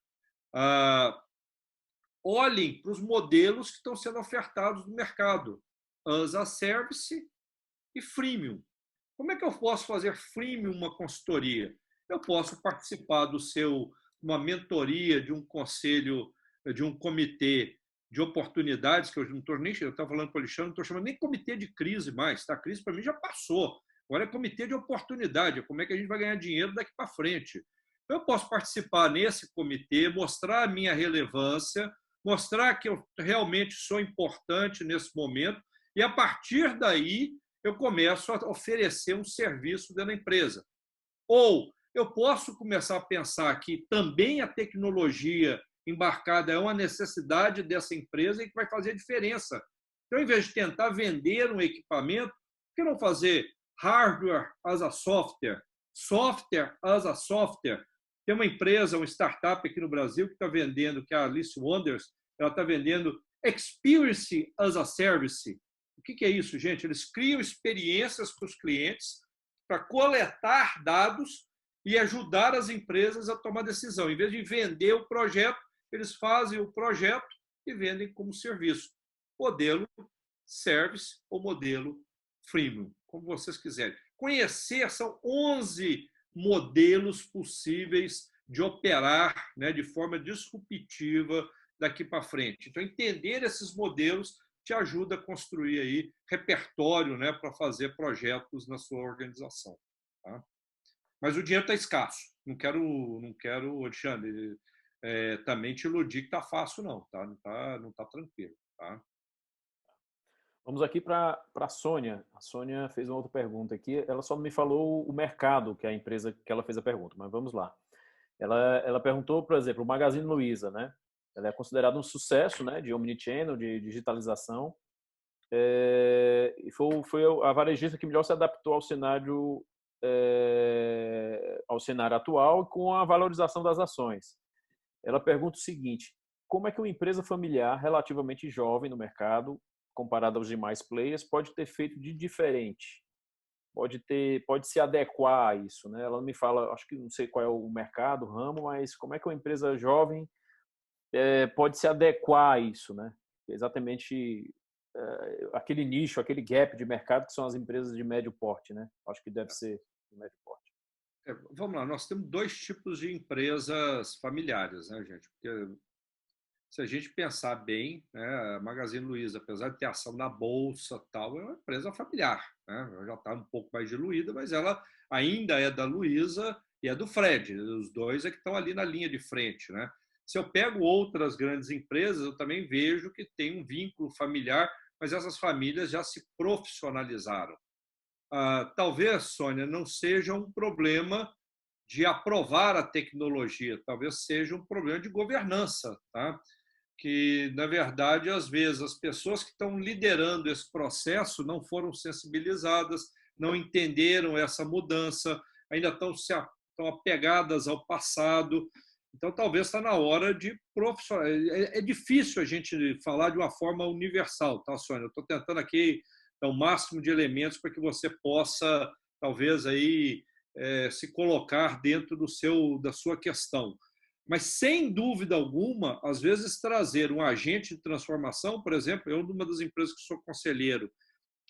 Olhem para os modelos que estão sendo ofertados no mercado. As a Service e Freemium. Como é que eu posso fazer Freemium uma consultoria? Eu posso participar uma mentoria de um conselho, de um comitê de oportunidades, que eu não estou nem... Eu estava falando com o Alexandre, não estou chamando nem comitê de crise mais. Tá? A crise, para mim, já passou. Agora é comitê de oportunidade. Como é que a gente vai ganhar dinheiro daqui para frente? Eu posso participar nesse comitê, mostrar a minha relevância, mostrar que eu realmente sou importante nesse momento e, a partir daí, eu começo a oferecer um serviço dentro da empresa. Ou eu posso começar a pensar que também a tecnologia embarcada é uma necessidade dessa empresa e que vai fazer a diferença. Então, em vez de tentar vender um equipamento, por que não fazer hardware as a software, software as a software? Tem uma empresa, uma startup aqui no Brasil que está vendendo, que é a Alice Wonders, ela está vendendo Experience as a Service. O que é isso, gente? Eles criam experiências para os clientes para coletar dados e ajudar as empresas a tomar decisão. Em vez de vender o projeto, eles fazem o projeto e vendem como serviço. Modelo Service ou modelo Freemium, como vocês quiserem. Conhecer, são 11 modelos possíveis de operar, né, de forma disruptiva daqui para frente. Então, entender esses modelos te ajuda a construir aí repertório, né, para fazer projetos na sua organização. Tá? Mas o dinheiro está escasso. Não quero, Alexandre, também te iludir que está fácil, não. Tá? Não tá tranquilo. Tá? Vamos aqui para a Sônia. A Sônia fez uma outra pergunta aqui. Ela só me falou o mercado que a empresa que ela fez a pergunta, mas vamos lá. Ela perguntou, por exemplo, o Magazine Luiza, né? Ela é considerada um sucesso, né, de omnichannel, de digitalização. E foi a varejista que melhor se adaptou ao cenário atual com a valorização das ações. Ela pergunta o seguinte: como é que uma empresa familiar relativamente jovem no mercado, comparada aos demais players, pode ter feito de diferente? Pode se adequar a isso, né? Ela me fala, acho que não sei qual é o mercado, o ramo, mas como é que uma empresa jovem pode se adequar a isso, né? Exatamente aquele nicho, aquele gap de mercado que são as empresas de médio porte, né? Acho que deve ser de médio porte. Vamos lá, nós temos dois tipos de empresas familiares, né, gente? Porque se a gente pensar bem, né, a Magazine Luiza, apesar de ter ação na bolsa tal, é uma empresa familiar, né? Ela já está um pouco mais diluída, mas ela ainda é da Luiza e é do Fred. Os dois é que estão ali na linha de frente, né? Se eu pego outras grandes empresas, eu também vejo que tem um vínculo familiar, mas essas famílias já se profissionalizaram. Talvez, Sônia, não seja um problema de aprovar a tecnologia, talvez seja um problema de governança, tá? Que, na verdade, às vezes, as pessoas que estão liderando esse processo não foram sensibilizadas, não entenderam essa mudança, ainda estão apegadas ao passado. Então, talvez está na hora de profissionalizar. É difícil a gente falar de uma forma universal, tá, Sônia? Eu estou tentando aqui dar o máximo de elementos para que você possa, talvez, aí, se colocar dentro da sua questão. Mas, sem dúvida alguma, às vezes trazer um agente de transformação, por exemplo, eu, numa das empresas que sou conselheiro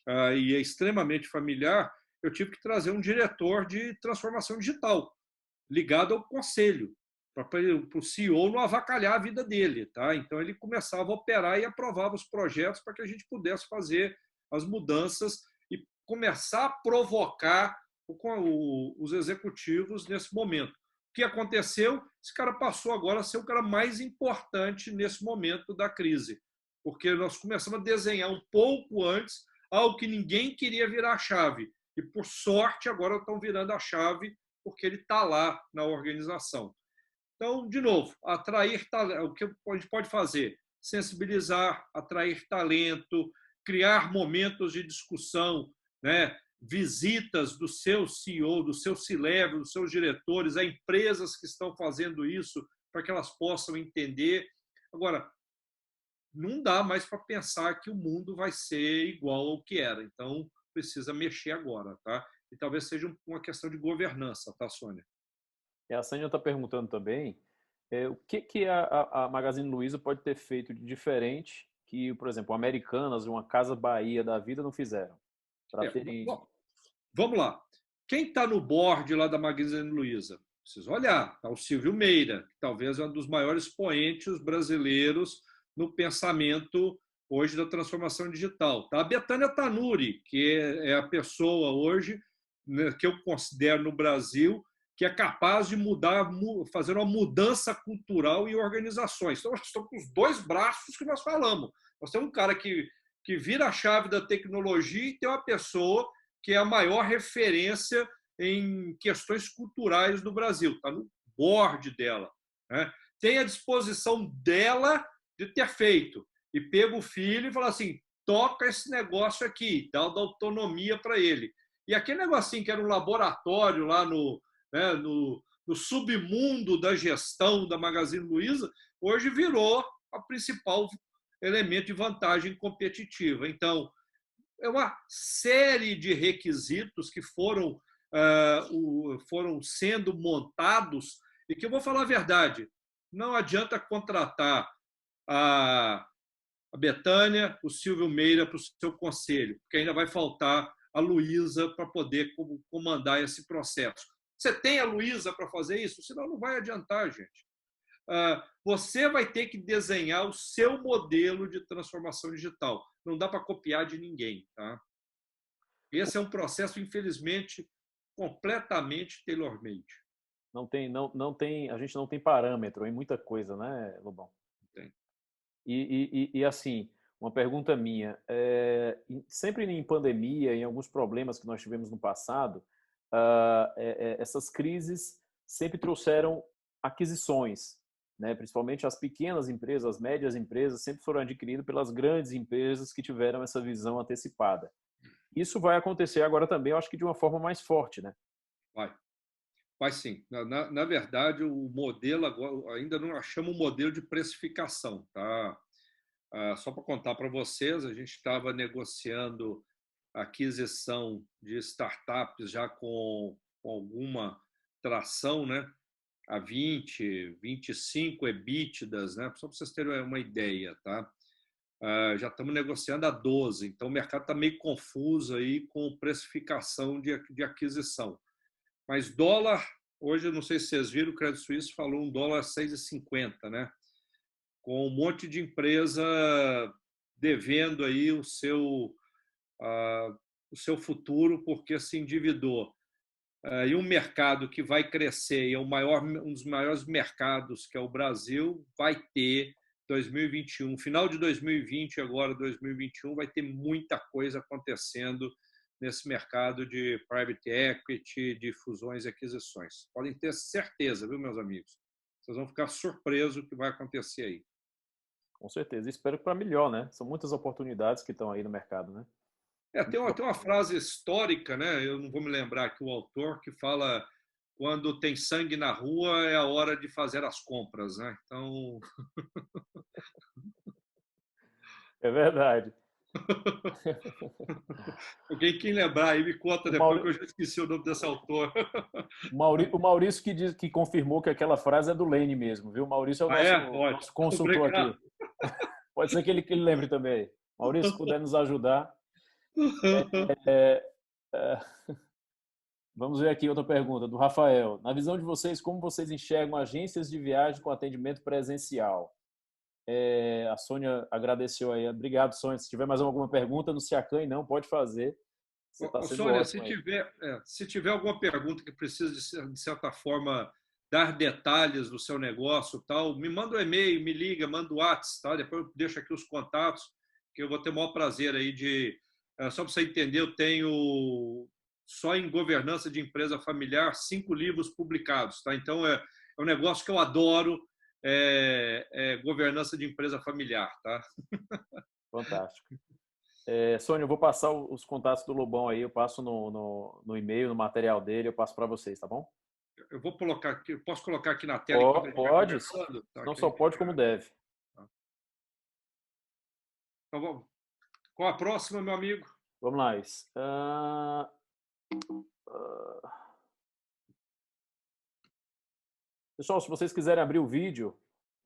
e é extremamente familiar, eu tive que trazer um diretor de transformação digital, ligado ao conselho, para o CEO não avacalhar a vida dele. Tá? Então, ele começava a operar e aprovava os projetos para que a gente pudesse fazer as mudanças e começar a provocar os executivos nesse momento. O que aconteceu? Esse cara passou agora a ser o cara mais importante nesse momento da crise, porque nós começamos a desenhar um pouco antes algo que ninguém queria virar a chave. E, por sorte, agora estão virando a chave porque ele está lá na organização. Então, de novo, atrair talento. O que a gente pode fazer? Sensibilizar, atrair talento, criar momentos de discussão, né? Visitas do seu CEO, do seu C-level, dos seus diretores, a empresas que estão fazendo isso, para que elas possam entender. Agora, não dá mais para pensar que o mundo vai ser igual ao que era. Então, precisa mexer agora, tá? E talvez seja uma questão de governança, tá, Sônia? E a Sânia está perguntando também o que a Magazine Luiza pode ter feito de diferente que, por exemplo, Americanas e uma Casa Bahia da vida não fizeram. Vamos lá. Quem está no board lá da Magazine Luiza? Precisa olhar. Está o Silvio Meira, que talvez é um dos maiores expoentes brasileiros no pensamento hoje da transformação digital. Está a Betânia Tanuri, que é a pessoa hoje, né, que eu considero no Brasil que é capaz de fazer uma mudança cultural e organizações. Então, estão com os dois braços que nós falamos. Nós temos um cara que vira a chave da tecnologia e tem uma pessoa que é a maior referência em questões culturais do Brasil. Está no board dela. Né? Tem a disposição dela de ter feito. E pega o filho e fala assim, toca esse negócio aqui, dá autonomia para ele. E aquele negocinho que era um laboratório lá no submundo da gestão da Magazine Luiza, hoje virou a principal elemento de vantagem competitiva. Então, é uma série de requisitos que foram sendo montados e que, eu vou falar a verdade, não adianta contratar a Betânia, o Silvio Meira para o seu conselho, porque ainda vai faltar a Luiza para poder comandar esse processo. Você tem a Luísa para fazer isso? Senão não vai adiantar, gente. Você vai ter que desenhar o seu modelo de transformação digital. Não dá para copiar de ninguém. Tá? Esse é um processo, infelizmente, completamente tailor-made. A gente não tem parâmetro em muita coisa, né, Lobão? Tem. E assim, uma pergunta minha, sempre em pandemia, em alguns problemas que nós tivemos no passado, essas crises sempre trouxeram aquisições, né? Principalmente as pequenas empresas, as médias empresas, sempre foram adquiridas pelas grandes empresas que tiveram essa visão antecipada. Isso vai acontecer agora também, eu acho que de uma forma mais forte, né? Vai sim. Na verdade, o modelo agora ainda não achamos um modelo de precificação. Tá? Só para contar para vocês, a gente estava negociando a aquisição de startups já com alguma tração, né? A 20, 25 EBITDAs, né? Só para vocês terem uma ideia. Tá? Já estamos negociando a 12, então o mercado está meio confuso aí com precificação de aquisição. Mas dólar, hoje, eu não sei se vocês viram, o Credit Suisse falou $1 6,50, né? Com um monte de empresa devendo aí o seu futuro porque se endividou. E um mercado que vai crescer, e é um dos maiores mercados, que é o Brasil, vai ter 2021, final de 2020, agora 2021, vai ter muita coisa acontecendo nesse mercado de private equity, de fusões e aquisições. Podem ter certeza, viu, meus amigos? Vocês vão ficar surpresos o que vai acontecer aí. Com certeza. Espero que para melhor, né? São muitas oportunidades que estão aí no mercado, né? Tem uma frase histórica, né? Eu não vou me lembrar aqui o autor, que fala: quando tem sangue na rua é a hora de fazer as compras, né? Então... É verdade. Quem lembrar aí me conta depois, que eu já esqueci o nome desse autor. O Maurício que confirmou que aquela frase é do Lênin mesmo, viu? O Maurício é o nosso consultor aqui. Pode ser que ele lembre também. Maurício, se puder nos ajudar. Vamos ver aqui outra pergunta do Rafael. Na visão de vocês, como vocês enxergam agências de viagem com atendimento presencial? A Sônia agradeceu aí. Obrigado, Sônia. Se tiver mais alguma pergunta, não se acanhe, não, pode fazer. Você tá sendo Sônia, ótimo se tiver alguma pergunta que precisa, de certa forma, dar detalhes do seu negócio, tal, me manda um e-mail, me liga, manda o WhatsApp, tá? Depois eu deixo aqui os contatos, que eu vou ter o maior prazer aí de... Só para você entender, eu tenho, só em governança de empresa familiar, 5 livros publicados. Tá? Então, é um negócio que eu adoro, governança de empresa familiar. Tá? Fantástico. Sônia, eu vou passar os contatos do Lobão aí, eu passo no e-mail, no material dele, eu passo para vocês, tá bom? Eu vou colocar aqui, posso colocar aqui na tela? Pode, não só pode como deve. Então, vamos. Qual a próxima, meu amigo? Vamos lá. Pessoal, se vocês quiserem abrir o vídeo,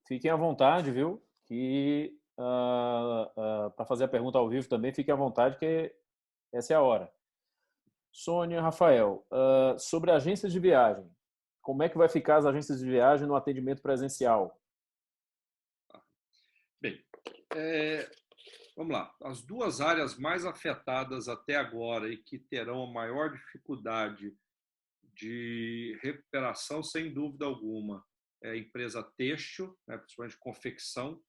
fiquem à vontade, viu? Que para fazer a pergunta ao vivo também, fiquem à vontade, que essa é a hora. Sônia, Rafael, sobre agências de viagem, como é que vai ficar as agências de viagem no atendimento presencial? Bem, vamos lá. As duas áreas mais afetadas até agora e que terão a maior dificuldade de recuperação, sem dúvida alguma, é a empresa têxtil, né, principalmente confecção,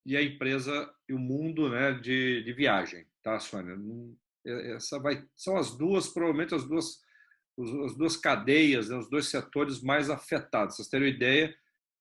e a empresa e o mundo, né, de viagem, tá, Sônia? São as duas, provavelmente as duas cadeias, né, os dois setores mais afetados. Vocês terem uma ideia,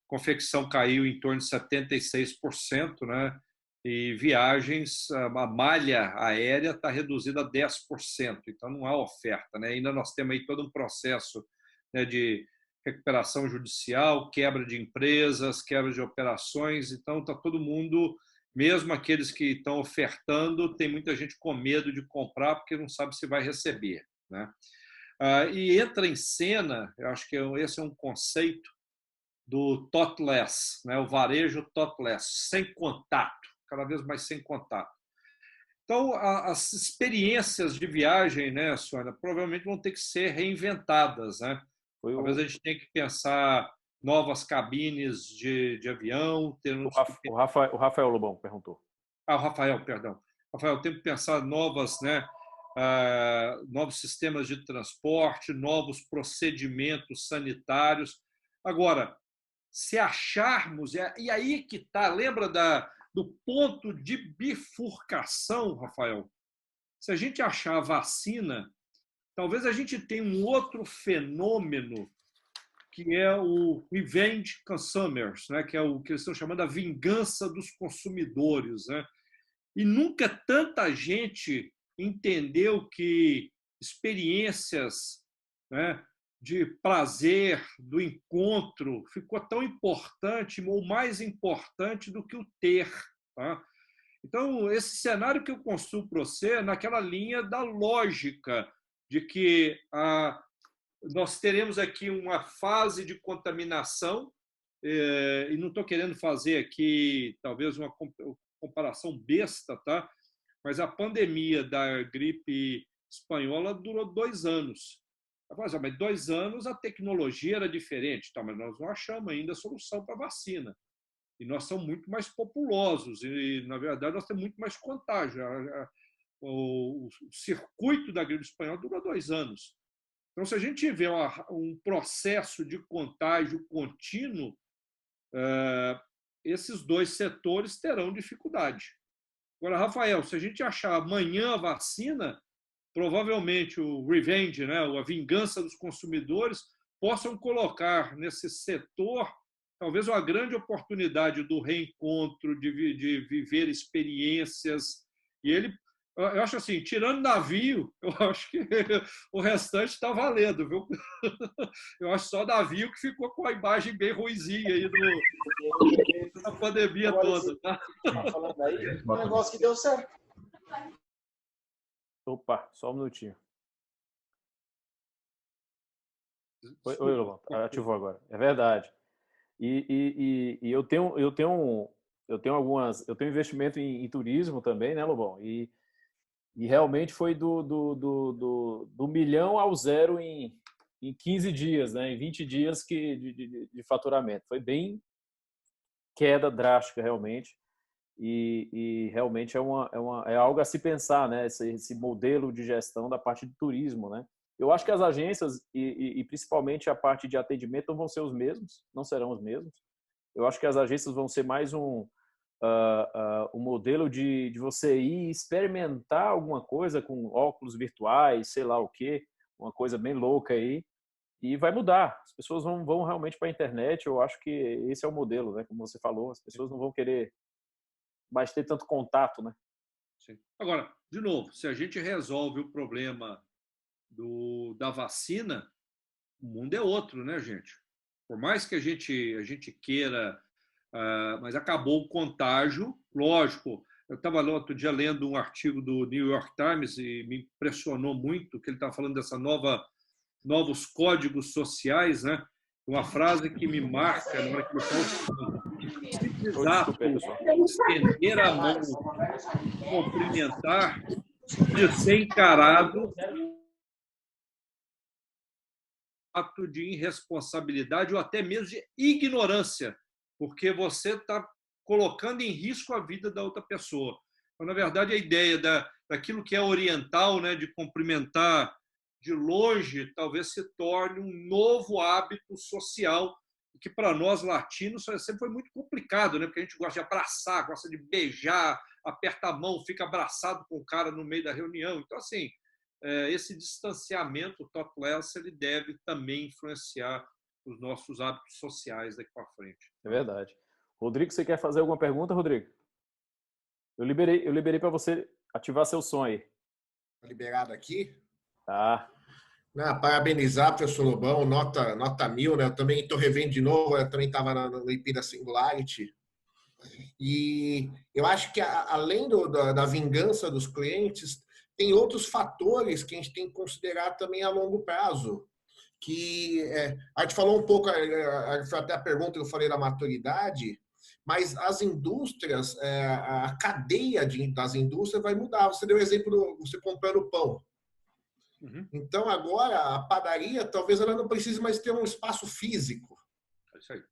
confecção caiu em torno de 76%, né? E viagens, a malha aérea está reduzida a 10%, então não há oferta, né? Ainda nós temos aí todo um processo, né, de recuperação judicial, quebra de empresas, quebra de operações, então está todo mundo, mesmo aqueles que estão ofertando, tem muita gente com medo de comprar porque não sabe se vai receber, né? E entra em cena, eu acho que esse é um conceito do touchless, né? O varejo touchless, sem contato, cada vez mais sem contato. Então, as experiências de viagem, né, Sônia, provavelmente vão ter que ser reinventadas, né? Talvez a gente tenha que pensar novas cabines de avião. O Rafael Lobão perguntou. O Rafael, perdão. Rafael, tem que pensar novos sistemas de transporte, novos procedimentos sanitários. Agora, se acharmos, e aí que está, lembra do ponto de bifurcação, Rafael? Se a gente achar a vacina, talvez a gente tenha um outro fenômeno que é o revenge consumers, né? Que é o que eles estão chamando a vingança dos consumidores, né? E nunca tanta gente entendeu que experiências, né, de prazer, do encontro, ficou tão importante ou mais importante do que o ter. Tá? Então, esse cenário que eu construo para você é naquela linha da lógica de que nós teremos aqui uma fase de contaminação, e não estou querendo fazer aqui talvez uma comparação besta, tá? Mas a pandemia da gripe espanhola durou 2 anos. Mas 2 anos a tecnologia era diferente, tá? Mas nós não achamos ainda a solução para a vacina. E nós somos muito mais populosos e, na verdade, nós temos muito mais contágio. O circuito da gripe espanhola durou 2 anos. Então, se a gente tiver um processo de contágio contínuo, esses 2 setores terão dificuldade. Agora, Rafael, se a gente achar amanhã a vacina, provavelmente o revenge, né, a vingança dos consumidores, possam colocar nesse setor talvez uma grande oportunidade do reencontro, de viver experiências. E eu acho assim, tirando navio, eu acho que o restante está valendo, viu? Eu acho só navio que ficou com a imagem bem ruinzinha aí da pandemia toda. Tá? Falando aí, um negócio que deu certo. Opa, só um minutinho. Oi, Lobão, ativou agora. É verdade. E eu tenho investimento em turismo também, né, Lobão? E realmente foi do 1 milhão ao 0 em 15 dias, né? Em 20 dias de faturamento. Foi bem queda drástica, realmente. E realmente é algo a se pensar, né? Esse modelo de gestão da parte de turismo, né? Eu acho que as agências e principalmente a parte de atendimento não vão ser os mesmos, não serão os mesmos. Eu acho que as agências vão ser mais um modelo de você ir experimentar alguma coisa com óculos virtuais, sei lá o quê, uma coisa bem louca aí, e vai mudar. As pessoas vão realmente para a internet. Eu acho que esse é o modelo, né? Como você falou, as pessoas não vão querer mais ter tanto contato, né? Sim. Agora, de novo, se a gente resolve o problema da vacina, o mundo é outro, né, gente? Por mais que a gente queira, mas acabou o contágio, lógico. Eu estava outro dia lendo um artigo do New York Times e me impressionou muito que ele estava falando dessa novos códigos sociais, né? Uma frase que me marca na hora que ele fala: se precisar estender a mão, cumprimentar, de ser encarado ato de irresponsabilidade ou até mesmo de ignorância, porque você está colocando em risco a vida da outra pessoa. Então, na verdade, a ideia daquilo que é oriental, né, de cumprimentar de longe, talvez se torne um novo hábito social, que para nós latinos sempre foi muito complicado, né? Porque a gente gosta de abraçar, gosta de beijar, aperta a mão, fica abraçado com o cara no meio da reunião. Então, assim, esse distanciamento topless, ele deve também influenciar os nossos hábitos sociais daqui para frente. É verdade. Rodrigo, você quer fazer alguma pergunta, Rodrigo? Eu liberei para você ativar seu som aí. Tá liberado aqui? Tá. Parabenizar, professor Lobão, nota 1000, né? Eu também estou revendo de novo, eu também estava no IP da Singularity. E eu acho que, além da vingança dos clientes, tem outros fatores que a gente tem que considerar também a longo prazo. Que a gente falou um pouco, foi até a pergunta que eu falei da maturidade, mas as indústrias, a cadeia das indústrias vai mudar. Você deu o exemplo, você comprando pão. Então, agora, a padaria, talvez ela não precise mais ter um espaço físico. É isso aí.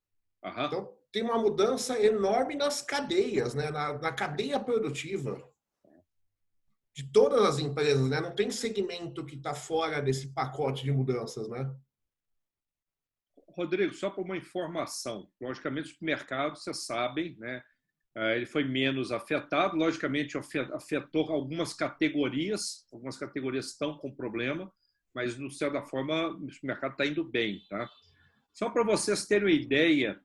Então, tem uma mudança enorme nas cadeias, né? Na cadeia produtiva de todas as empresas, né? Não tem segmento que está fora desse pacote de mudanças, né? Rodrigo, só para uma informação, logicamente, o supermercado, vocês sabem, né? Ele foi menos afetado, logicamente afetou algumas categorias estão com problema, mas, de certa forma, o supermercado está indo bem. Tá? Só para vocês terem uma ideia,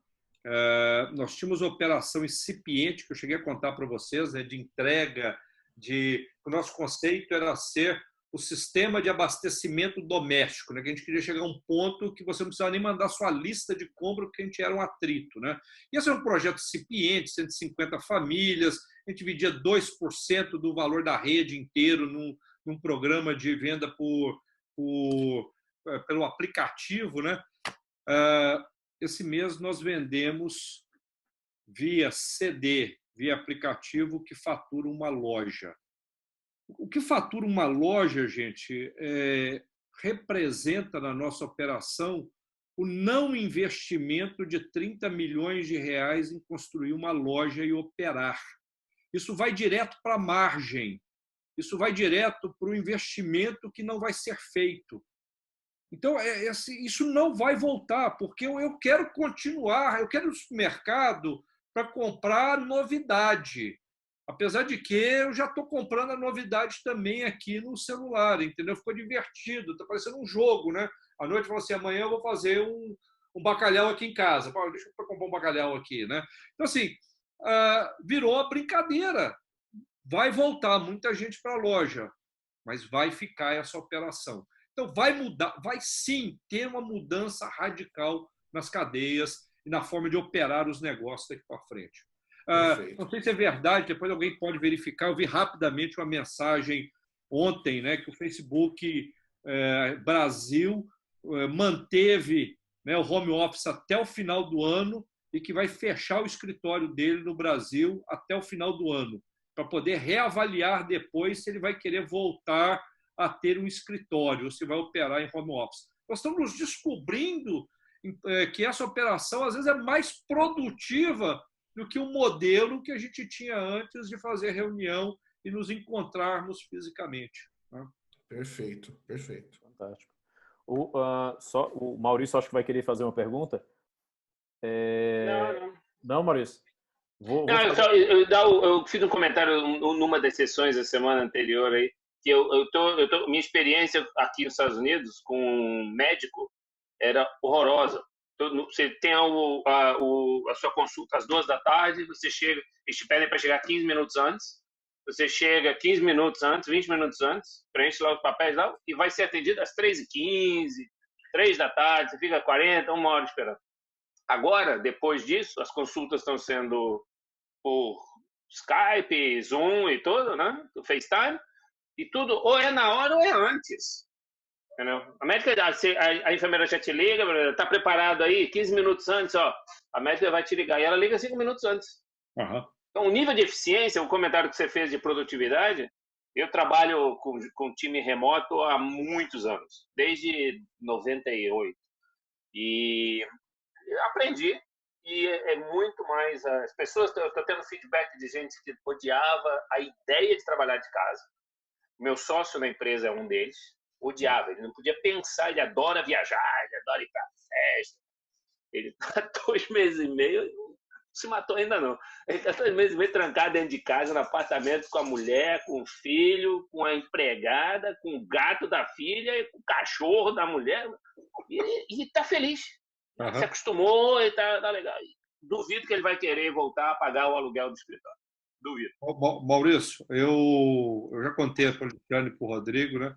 nós tínhamos uma operação incipiente, que eu cheguei a contar para vocês, né, de entrega, o nosso conceito era ser o sistema de abastecimento doméstico, né? Que a gente queria chegar a um ponto que você não precisava nem mandar sua lista de compra, porque a gente era um atrito. Né? E esse é um projeto incipiente, 150 famílias, a gente dividia 2% do valor da rede inteiro num programa de venda pelo aplicativo. Né? Esse mês nós vendemos via CD, via aplicativo, que fatura uma loja. O que fatura uma loja, gente, representa na nossa operação o não investimento de 30 milhões de reais em construir uma loja e operar. Isso vai direto para a margem, isso vai direto para o investimento que não vai ser feito. Então, isso não vai voltar, porque eu quero continuar, eu quero ir no supermercado para comprar novidade. Apesar de que eu já estou comprando a novidade também aqui no celular, entendeu? Ficou divertido, está parecendo um jogo, né? À noite eu falo assim, amanhã eu vou fazer um bacalhau aqui em casa. Pô, deixa eu comprar um bacalhau aqui, né? Então, assim, virou uma brincadeira. Vai voltar muita gente para a loja, mas vai ficar essa operação. Então, vai mudar, vai sim ter uma mudança radical nas cadeias e na forma de operar os negócios daqui para frente. Não sei se é verdade, depois alguém pode verificar. Eu vi rapidamente uma mensagem ontem, né, que o Facebook Brasil manteve, né, o home office até o final do ano e que vai fechar o escritório dele no Brasil até o final do ano, para poder reavaliar depois se ele vai querer voltar a ter um escritório ou se vai operar em home office. Nós estamos nos descobrindo que essa operação, às vezes, é mais produtiva do que o modelo que a gente tinha antes de fazer reunião e nos encontrarmos fisicamente. Né? Perfeito, perfeito. Fantástico. O Maurício acho que vai querer fazer uma pergunta. Não, Maurício? Eu fiz um comentário numa das sessões da semana anterior aí, que minha experiência aqui nos Estados Unidos com um médico era horrorosa. Você tem a sua consulta às 2h, você chega, eles te pedem para chegar 15 minutos antes, você chega 15 minutos antes, 20 minutos antes, preenche lá os papéis lá, e vai ser atendido às 3h15, 3h, você fica 40, 1 hora esperando. Agora, depois disso, as consultas estão sendo por Skype, Zoom e tudo, né? Do FaceTime, e tudo ou é na hora ou é antes. Entendeu? A médica, a enfermeira já te liga, está preparado aí, 15 minutos antes, ó, a médica vai te ligar, e ela liga 5 minutos antes. Uhum. Então, o nível de eficiência, o comentário que você fez de produtividade, eu trabalho com time remoto há muitos anos, desde 98. E eu aprendi, e é muito mais... As pessoas, eu estou tendo feedback de gente que odiava a ideia de trabalhar de casa. Meu sócio na empresa é um deles. Odiava, ele não podia pensar, ele adora viajar, ele adora ir para festa. Ele está 2 meses e meio, não se matou ainda não. Ele está 2 meses e meio trancado dentro de casa, no apartamento, com a mulher, com o filho, com a empregada, com o gato da filha, com o cachorro da mulher. E está feliz. Uhum. Se acostumou e está legal. Duvido que ele vai querer voltar a pagar o aluguel do escritório. Duvido. Maurício, eu já contei para o Luciano e para o Rodrigo, né?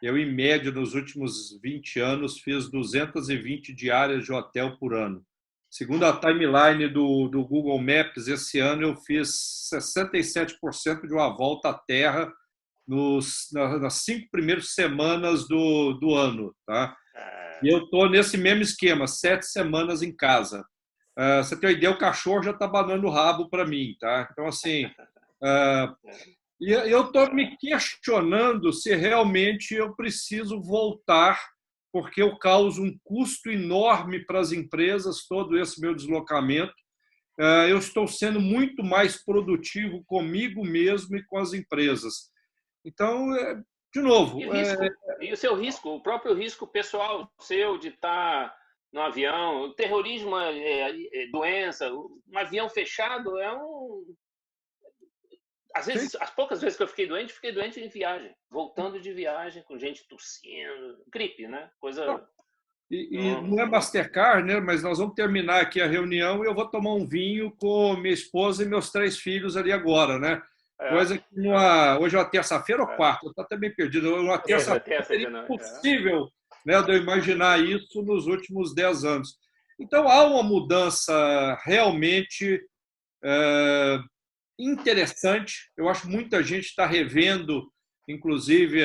Eu, em média, nos últimos 20 anos, fiz 220 diárias de hotel por ano. Segundo a timeline do Google Maps, esse ano eu fiz 67% de uma volta à Terra nas 5 primeiras semanas do ano. Tá? E eu estou nesse mesmo esquema, 7 semanas em casa. Você tem uma ideia, o cachorro já está banando o rabo para mim, tá? Então, assim, e eu estou me questionando se realmente eu preciso voltar, porque eu causo um custo enorme para as empresas, todo esse meu deslocamento. Eu estou sendo muito mais produtivo comigo mesmo e com as empresas. Então, de novo... E o seu risco, o próprio risco pessoal seu de estar no avião, o terrorismo é doença, um avião fechado é um... Às vezes, as poucas vezes que eu fiquei doente em viagem, voltando de viagem, com gente tossindo, gripe, né? Coisa... E não é Mastercard, né? Mas nós vamos terminar aqui a reunião e eu vou tomar um vinho com minha esposa e meus 3 filhos ali agora, né? Coisa que hoje é uma terça-feira ou quarta, eu estou até bem perdido. Uma terça-feira seria impossível, né, de eu imaginar isso nos últimos 10 anos. Então, há uma mudança realmente interessante. Eu acho que muita gente está revendo, inclusive,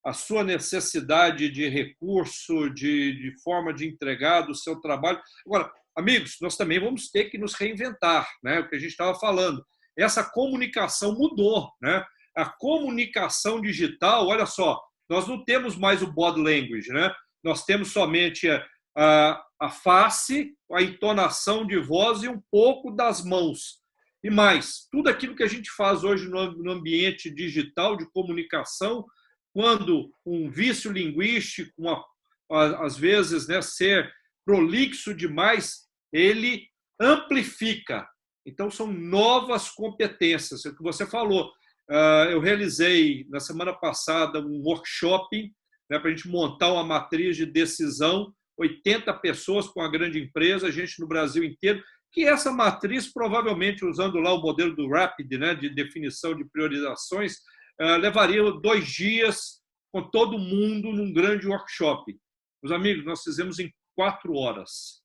a sua necessidade de recurso, de forma de entregar do seu trabalho. Agora, amigos, nós também vamos ter que nos reinventar, né? O que a gente estava falando. Essa comunicação mudou, né? A comunicação digital, olha só, nós não temos mais o body language, né? Nós temos somente a face, a entonação de voz e um pouco das mãos. E mais, tudo aquilo que a gente faz hoje no ambiente digital de comunicação, quando um vício linguístico, às vezes, né, ser prolixo demais, ele amplifica. Então, são novas competências. É o que você falou. Eu realizei, na semana passada, um workshop, né, para a gente montar uma matriz de decisão, 80 pessoas com a grande empresa, gente no Brasil inteiro, que essa matriz, provavelmente, usando lá o modelo do Rapid, né, de definição de priorizações, levaria 2 dias com todo mundo num grande workshop. Meus amigos, nós fizemos em 4 horas,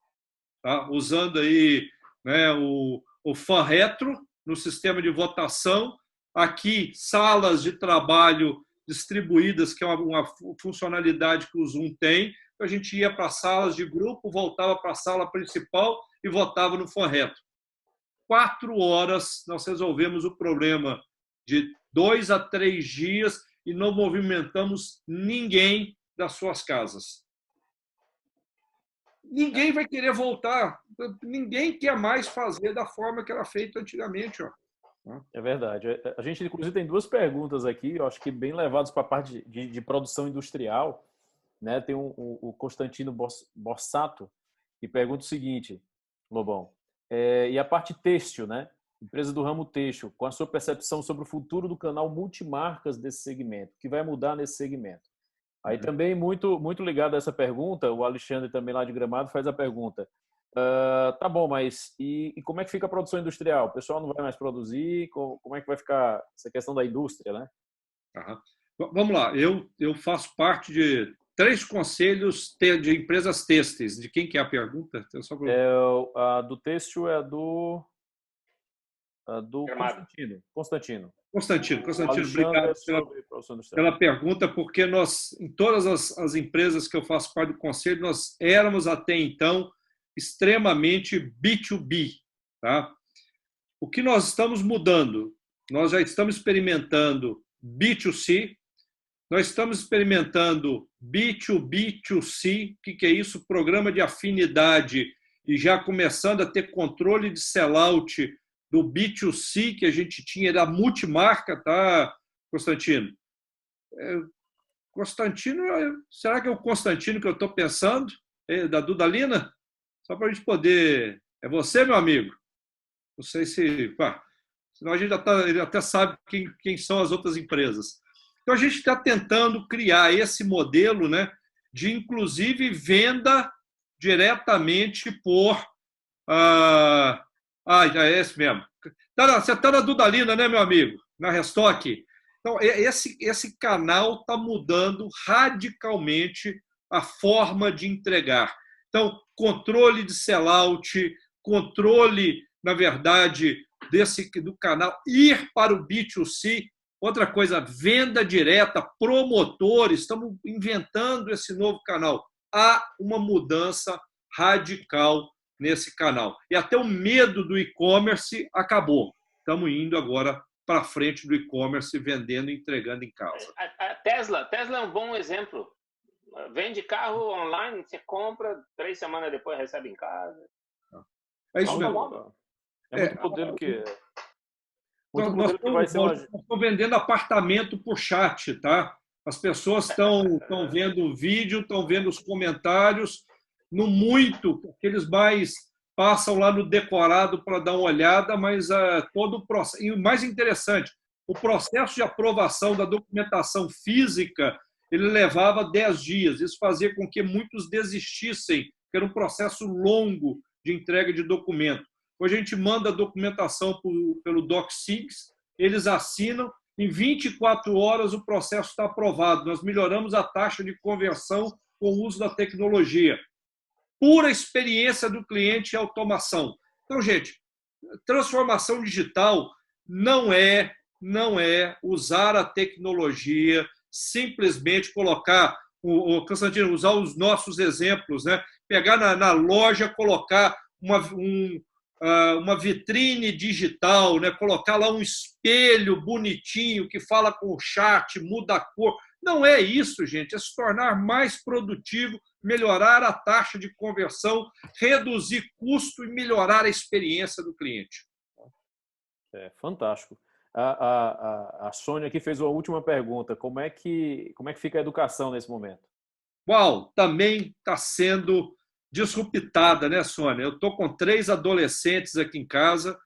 tá? Usando aí, né, o FANretro no sistema de votação, aqui salas de trabalho distribuídas, que é uma funcionalidade que o Zoom tem. A gente ia para salas de grupo, voltava para a sala principal e votava no FANretro. 4 horas nós resolvemos o problema de 2 a 3 dias e não movimentamos ninguém das suas casas. Ninguém vai querer voltar. Ninguém quer mais fazer da forma que era feito antigamente. Ó. É verdade. A gente, inclusive, tem 2 perguntas aqui, eu acho que bem levadas para a parte de produção industrial. Né? Tem o Constantino Borsato, que pergunta o seguinte, Lobão, e a parte têxtil, né? Empresa do ramo têxtil, com a sua percepção sobre o futuro do canal multimarcas desse segmento, o que vai mudar nesse segmento? Aí também, muito ligado a essa pergunta, o Alexandre também lá de Gramado faz a pergunta, tá bom, mas e como é que fica a produção industrial? O pessoal não vai mais produzir? Como é que vai ficar essa questão da indústria, né? Vamos lá, eu faço parte de 3 conselhos de empresas têxteis. De quem que é a pergunta? A do têxtil é do Constantino. Constantino, obrigado pela pergunta, porque nós, em todas as empresas que eu faço parte do conselho, nós éramos até então extremamente B2B. Tá? O que nós estamos mudando? Nós já estamos experimentando B2C, nós estamos experimentando B2B2C, o que é isso? Programa de afinidade, e já começando a ter controle de sellout do B2C que a gente tinha, era multimarca, tá, Constantino? Constantino, será que é o Constantino que eu estou pensando? Da Dudalina? Só para a gente poder... É você, meu amigo? Não sei se... Senão a gente já até sabe quem são as outras empresas. Então, a gente está tentando criar esse modelo, né, de, inclusive, venda diretamente por... é esse mesmo. Você está na Dudalina, né, meu amigo? Na Restock. Então, esse canal está mudando radicalmente a forma de entregar. Então, controle de sellout, controle, na verdade, do canal, ir para o B2C. Outra coisa, venda direta, promotores, estamos inventando esse novo canal. Há uma mudança radical nesse canal. E até o medo do e-commerce acabou. Estamos indo agora para frente do e-commerce, vendendo e entregando em casa. A Tesla é um bom exemplo. Vende carro online, você compra, 3 semanas depois recebe em casa. É isso mesmo. É muito modelo que... Nós estamos vendendo apartamento por chat, tá? As pessoas estão vendo o vídeo, estão vendo os comentários. No muito, aqueles mais passam lá no decorado para dar uma olhada, mas todo o processo... E o mais interessante, o processo de aprovação da documentação física, ele levava 10 dias. Isso fazia com que muitos desistissem, que era um processo longo de entrega de documento. Hoje a gente manda a documentação pelo DocSys, eles assinam, em 24 horas o processo está aprovado. Nós melhoramos a taxa de conversão com o uso da tecnologia. Pura experiência do cliente e automação. Então, gente, transformação digital não é usar a tecnologia, simplesmente colocar, o Constantino, usar os nossos exemplos, né? Pegar na loja, colocar uma vitrine digital, né? Colocar lá um espelho bonitinho que fala com o chat, muda a cor. Não é isso, gente. É se tornar mais produtivo, melhorar a taxa de conversão, reduzir custo e melhorar a experiência do cliente. É fantástico. A Sônia aqui fez uma última pergunta. Como é que fica a educação nesse momento? Uau, também está sendo disruptada, né, Sônia? Eu estou com 3 adolescentes aqui em casa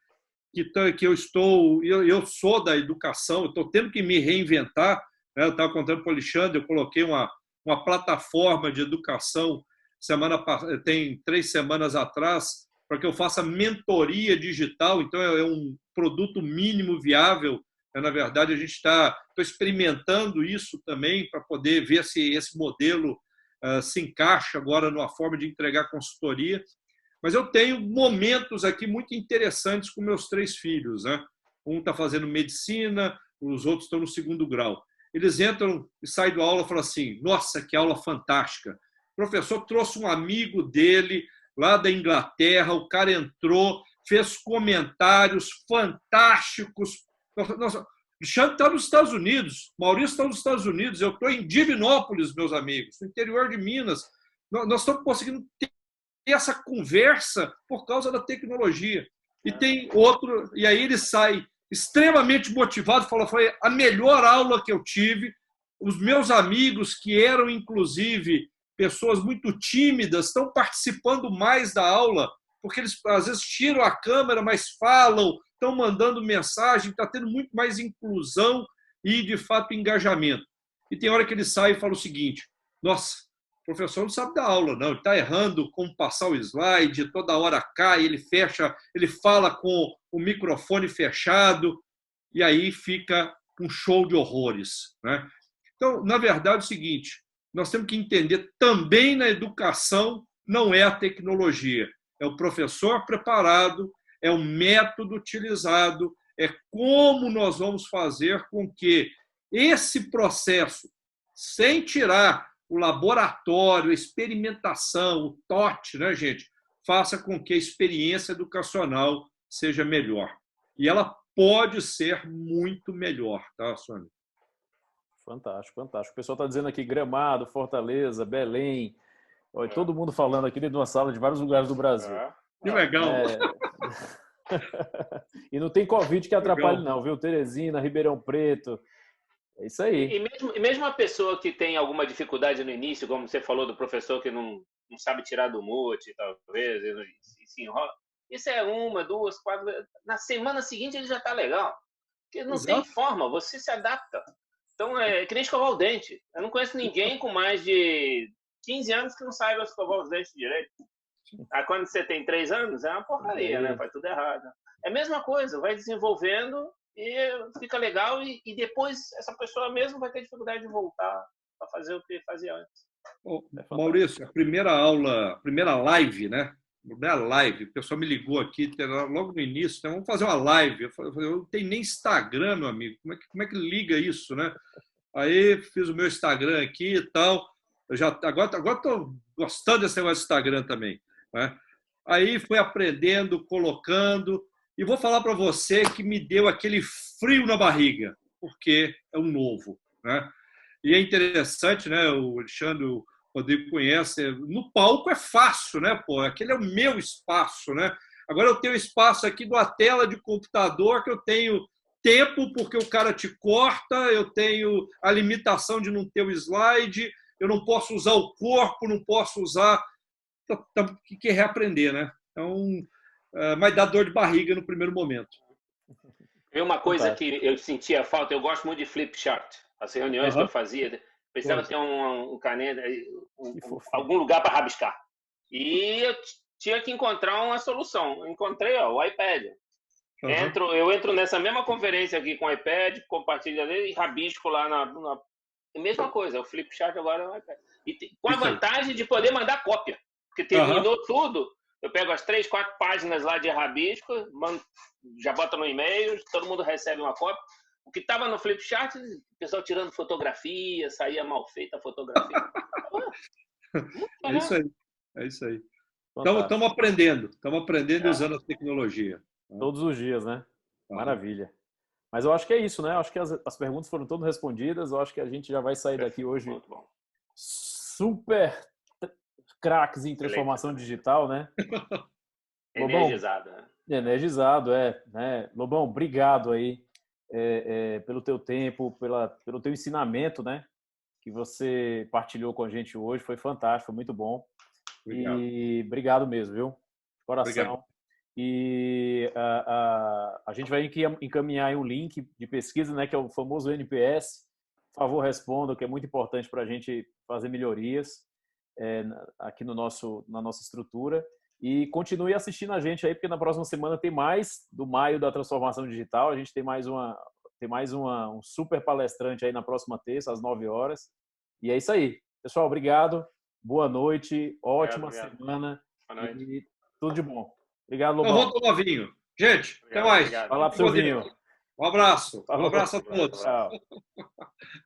eu sou da educação, estou tendo que me reinventar. Né? Eu estava contando para o Alexandre, eu coloquei uma plataforma de educação tem 3 semanas atrás para que eu faça mentoria digital. Então é um produto mínimo viável. Na verdade, a gente estou experimentando isso também para poder ver se esse modelo se encaixa agora numa forma de entregar consultoria. Mas eu tenho momentos aqui muito interessantes com meus 3 filhos. Né? Um está fazendo medicina, os outros estão no 2º grau. Eles entram e saem da aula e falam assim: nossa, que aula fantástica. O professor trouxe um amigo dele lá da Inglaterra, o cara entrou, fez comentários fantásticos. Nossa, o Alexandre está nos Estados Unidos, Maurício está nos Estados Unidos, eu estou em Divinópolis, meus amigos, no interior de Minas. Nós estamos conseguindo ter essa conversa por causa da tecnologia. E tem outro, e aí ele sai extremamente motivado, foi a melhor aula que eu tive. Os meus amigos, que eram inclusive pessoas muito tímidas, estão participando mais da aula, porque eles às vezes tiram a câmera, mas falam, estão mandando mensagem, está tendo muito mais inclusão e, de fato, engajamento. E tem hora que ele sai e fala o seguinte: nossa, o professor não sabe dar aula, não, ele está errando como passar o slide, toda hora cai, ele fecha, ele fala com o microfone fechado, e aí fica um show de horrores. Né? Então, na verdade, é o seguinte: nós temos que entender também na educação não é a tecnologia, é o professor preparado, é o método utilizado, é como nós vamos fazer com que esse processo, sem tirar o laboratório, a experimentação, o TOT, né, gente, faça com que a experiência educacional seja melhor. E ela pode ser muito melhor, tá, Sônia? Fantástico, fantástico. O pessoal está dizendo aqui Gramado, Fortaleza, Belém. Olha, todo mundo falando aqui dentro de uma sala de vários lugares do Brasil. Que legal! E não tem Covid que atrapalhe, não, viu? Teresina, Ribeirão Preto. É isso aí. E mesmo a pessoa que tem alguma dificuldade no início, como você falou do professor que não sabe tirar do mute, talvez, e se enrola. Isso é 1, 2, 4. Na semana seguinte ele já está legal. Porque não tem forma, você se adapta. Então, é que nem escovar o dente. Eu não conheço ninguém com mais de 15 anos que não saiba escovar os dentes direito. Aí, quando você tem 3 anos, é uma porcaria, né? Faz tudo errado. É a mesma coisa, vai desenvolvendo e fica legal. E depois, essa pessoa mesmo vai ter dificuldade de voltar a fazer o que fazia antes. Maurício, a primeira live, né? O pessoal me ligou aqui logo no início, então vamos fazer uma live. Eu falei, eu não tenho nem Instagram, meu amigo, como é que liga isso, né? Aí fiz o meu Instagram aqui e tal. Agora estou gostando desse negócio de Instagram também, né? aí foi aprendendo, colocando, e vou falar para você que me deu aquele frio na barriga, porque é um novo, né? E é interessante, né? O Alexandre, o Rodrigo conhece, no palco é fácil, né? Pô, aquele é o meu espaço, né? Agora eu tenho espaço aqui de uma tela de computador que eu tenho tempo porque o cara te corta, eu tenho a limitação de não ter o slide, eu não posso usar o corpo, não posso usar... que reaprender, né? Então, mas dá dor de barriga no primeiro momento. E uma coisa que eu sentia falta, eu gosto muito de flip chart. As reuniões que eu fazia, precisava ter um caneta, algum lugar para rabiscar. E eu tinha que encontrar uma solução. Encontrei o iPad. Eu entro nessa mesma conferência aqui com o iPad, compartilho ali e rabisco lá na mesma coisa. O flip chart agora é o iPad. E com a vantagem de poder mandar cópia. Porque terminou tudo, eu pego as 3, 4 páginas lá de rabisco, já bota no e-mail, todo mundo recebe uma cópia. O que estava no flipchart, o pessoal tirando fotografia, saía mal feita a fotografia. É isso aí. Estamos aprendendo usando a tecnologia. Todos os dias, né? Maravilha. Mas eu acho que é isso, né? Eu acho que as perguntas foram todas respondidas. Eu acho que a gente já vai sair daqui hoje super craques em transformação digital, né? Energizado. Energizado, né? Lobão, obrigado aí pelo teu tempo, pelo teu ensinamento, né? Que você partilhou com a gente hoje. Foi fantástico, foi muito bom. Obrigado. E obrigado mesmo, viu? De coração. Obrigado. E a gente vai encaminhar aí um link de pesquisa, né? Que é o famoso NPS. Por favor, responda, que é muito importante para a gente fazer melhorias aqui na nossa estrutura. E continue assistindo a gente aí, porque na próxima semana tem mais do Maio da Transformação Digital. A gente tem mais um super palestrante aí na próxima terça, às 9 horas. E é isso aí. Pessoal, obrigado. Boa noite. Ótima semana. Boa noite. E tudo de bom. Obrigado, Lobão. Eu vou tomar vinho. Gente, até mais. Vai lá pro seu vinho. Um abraço. Um abraço a todos. Tchau.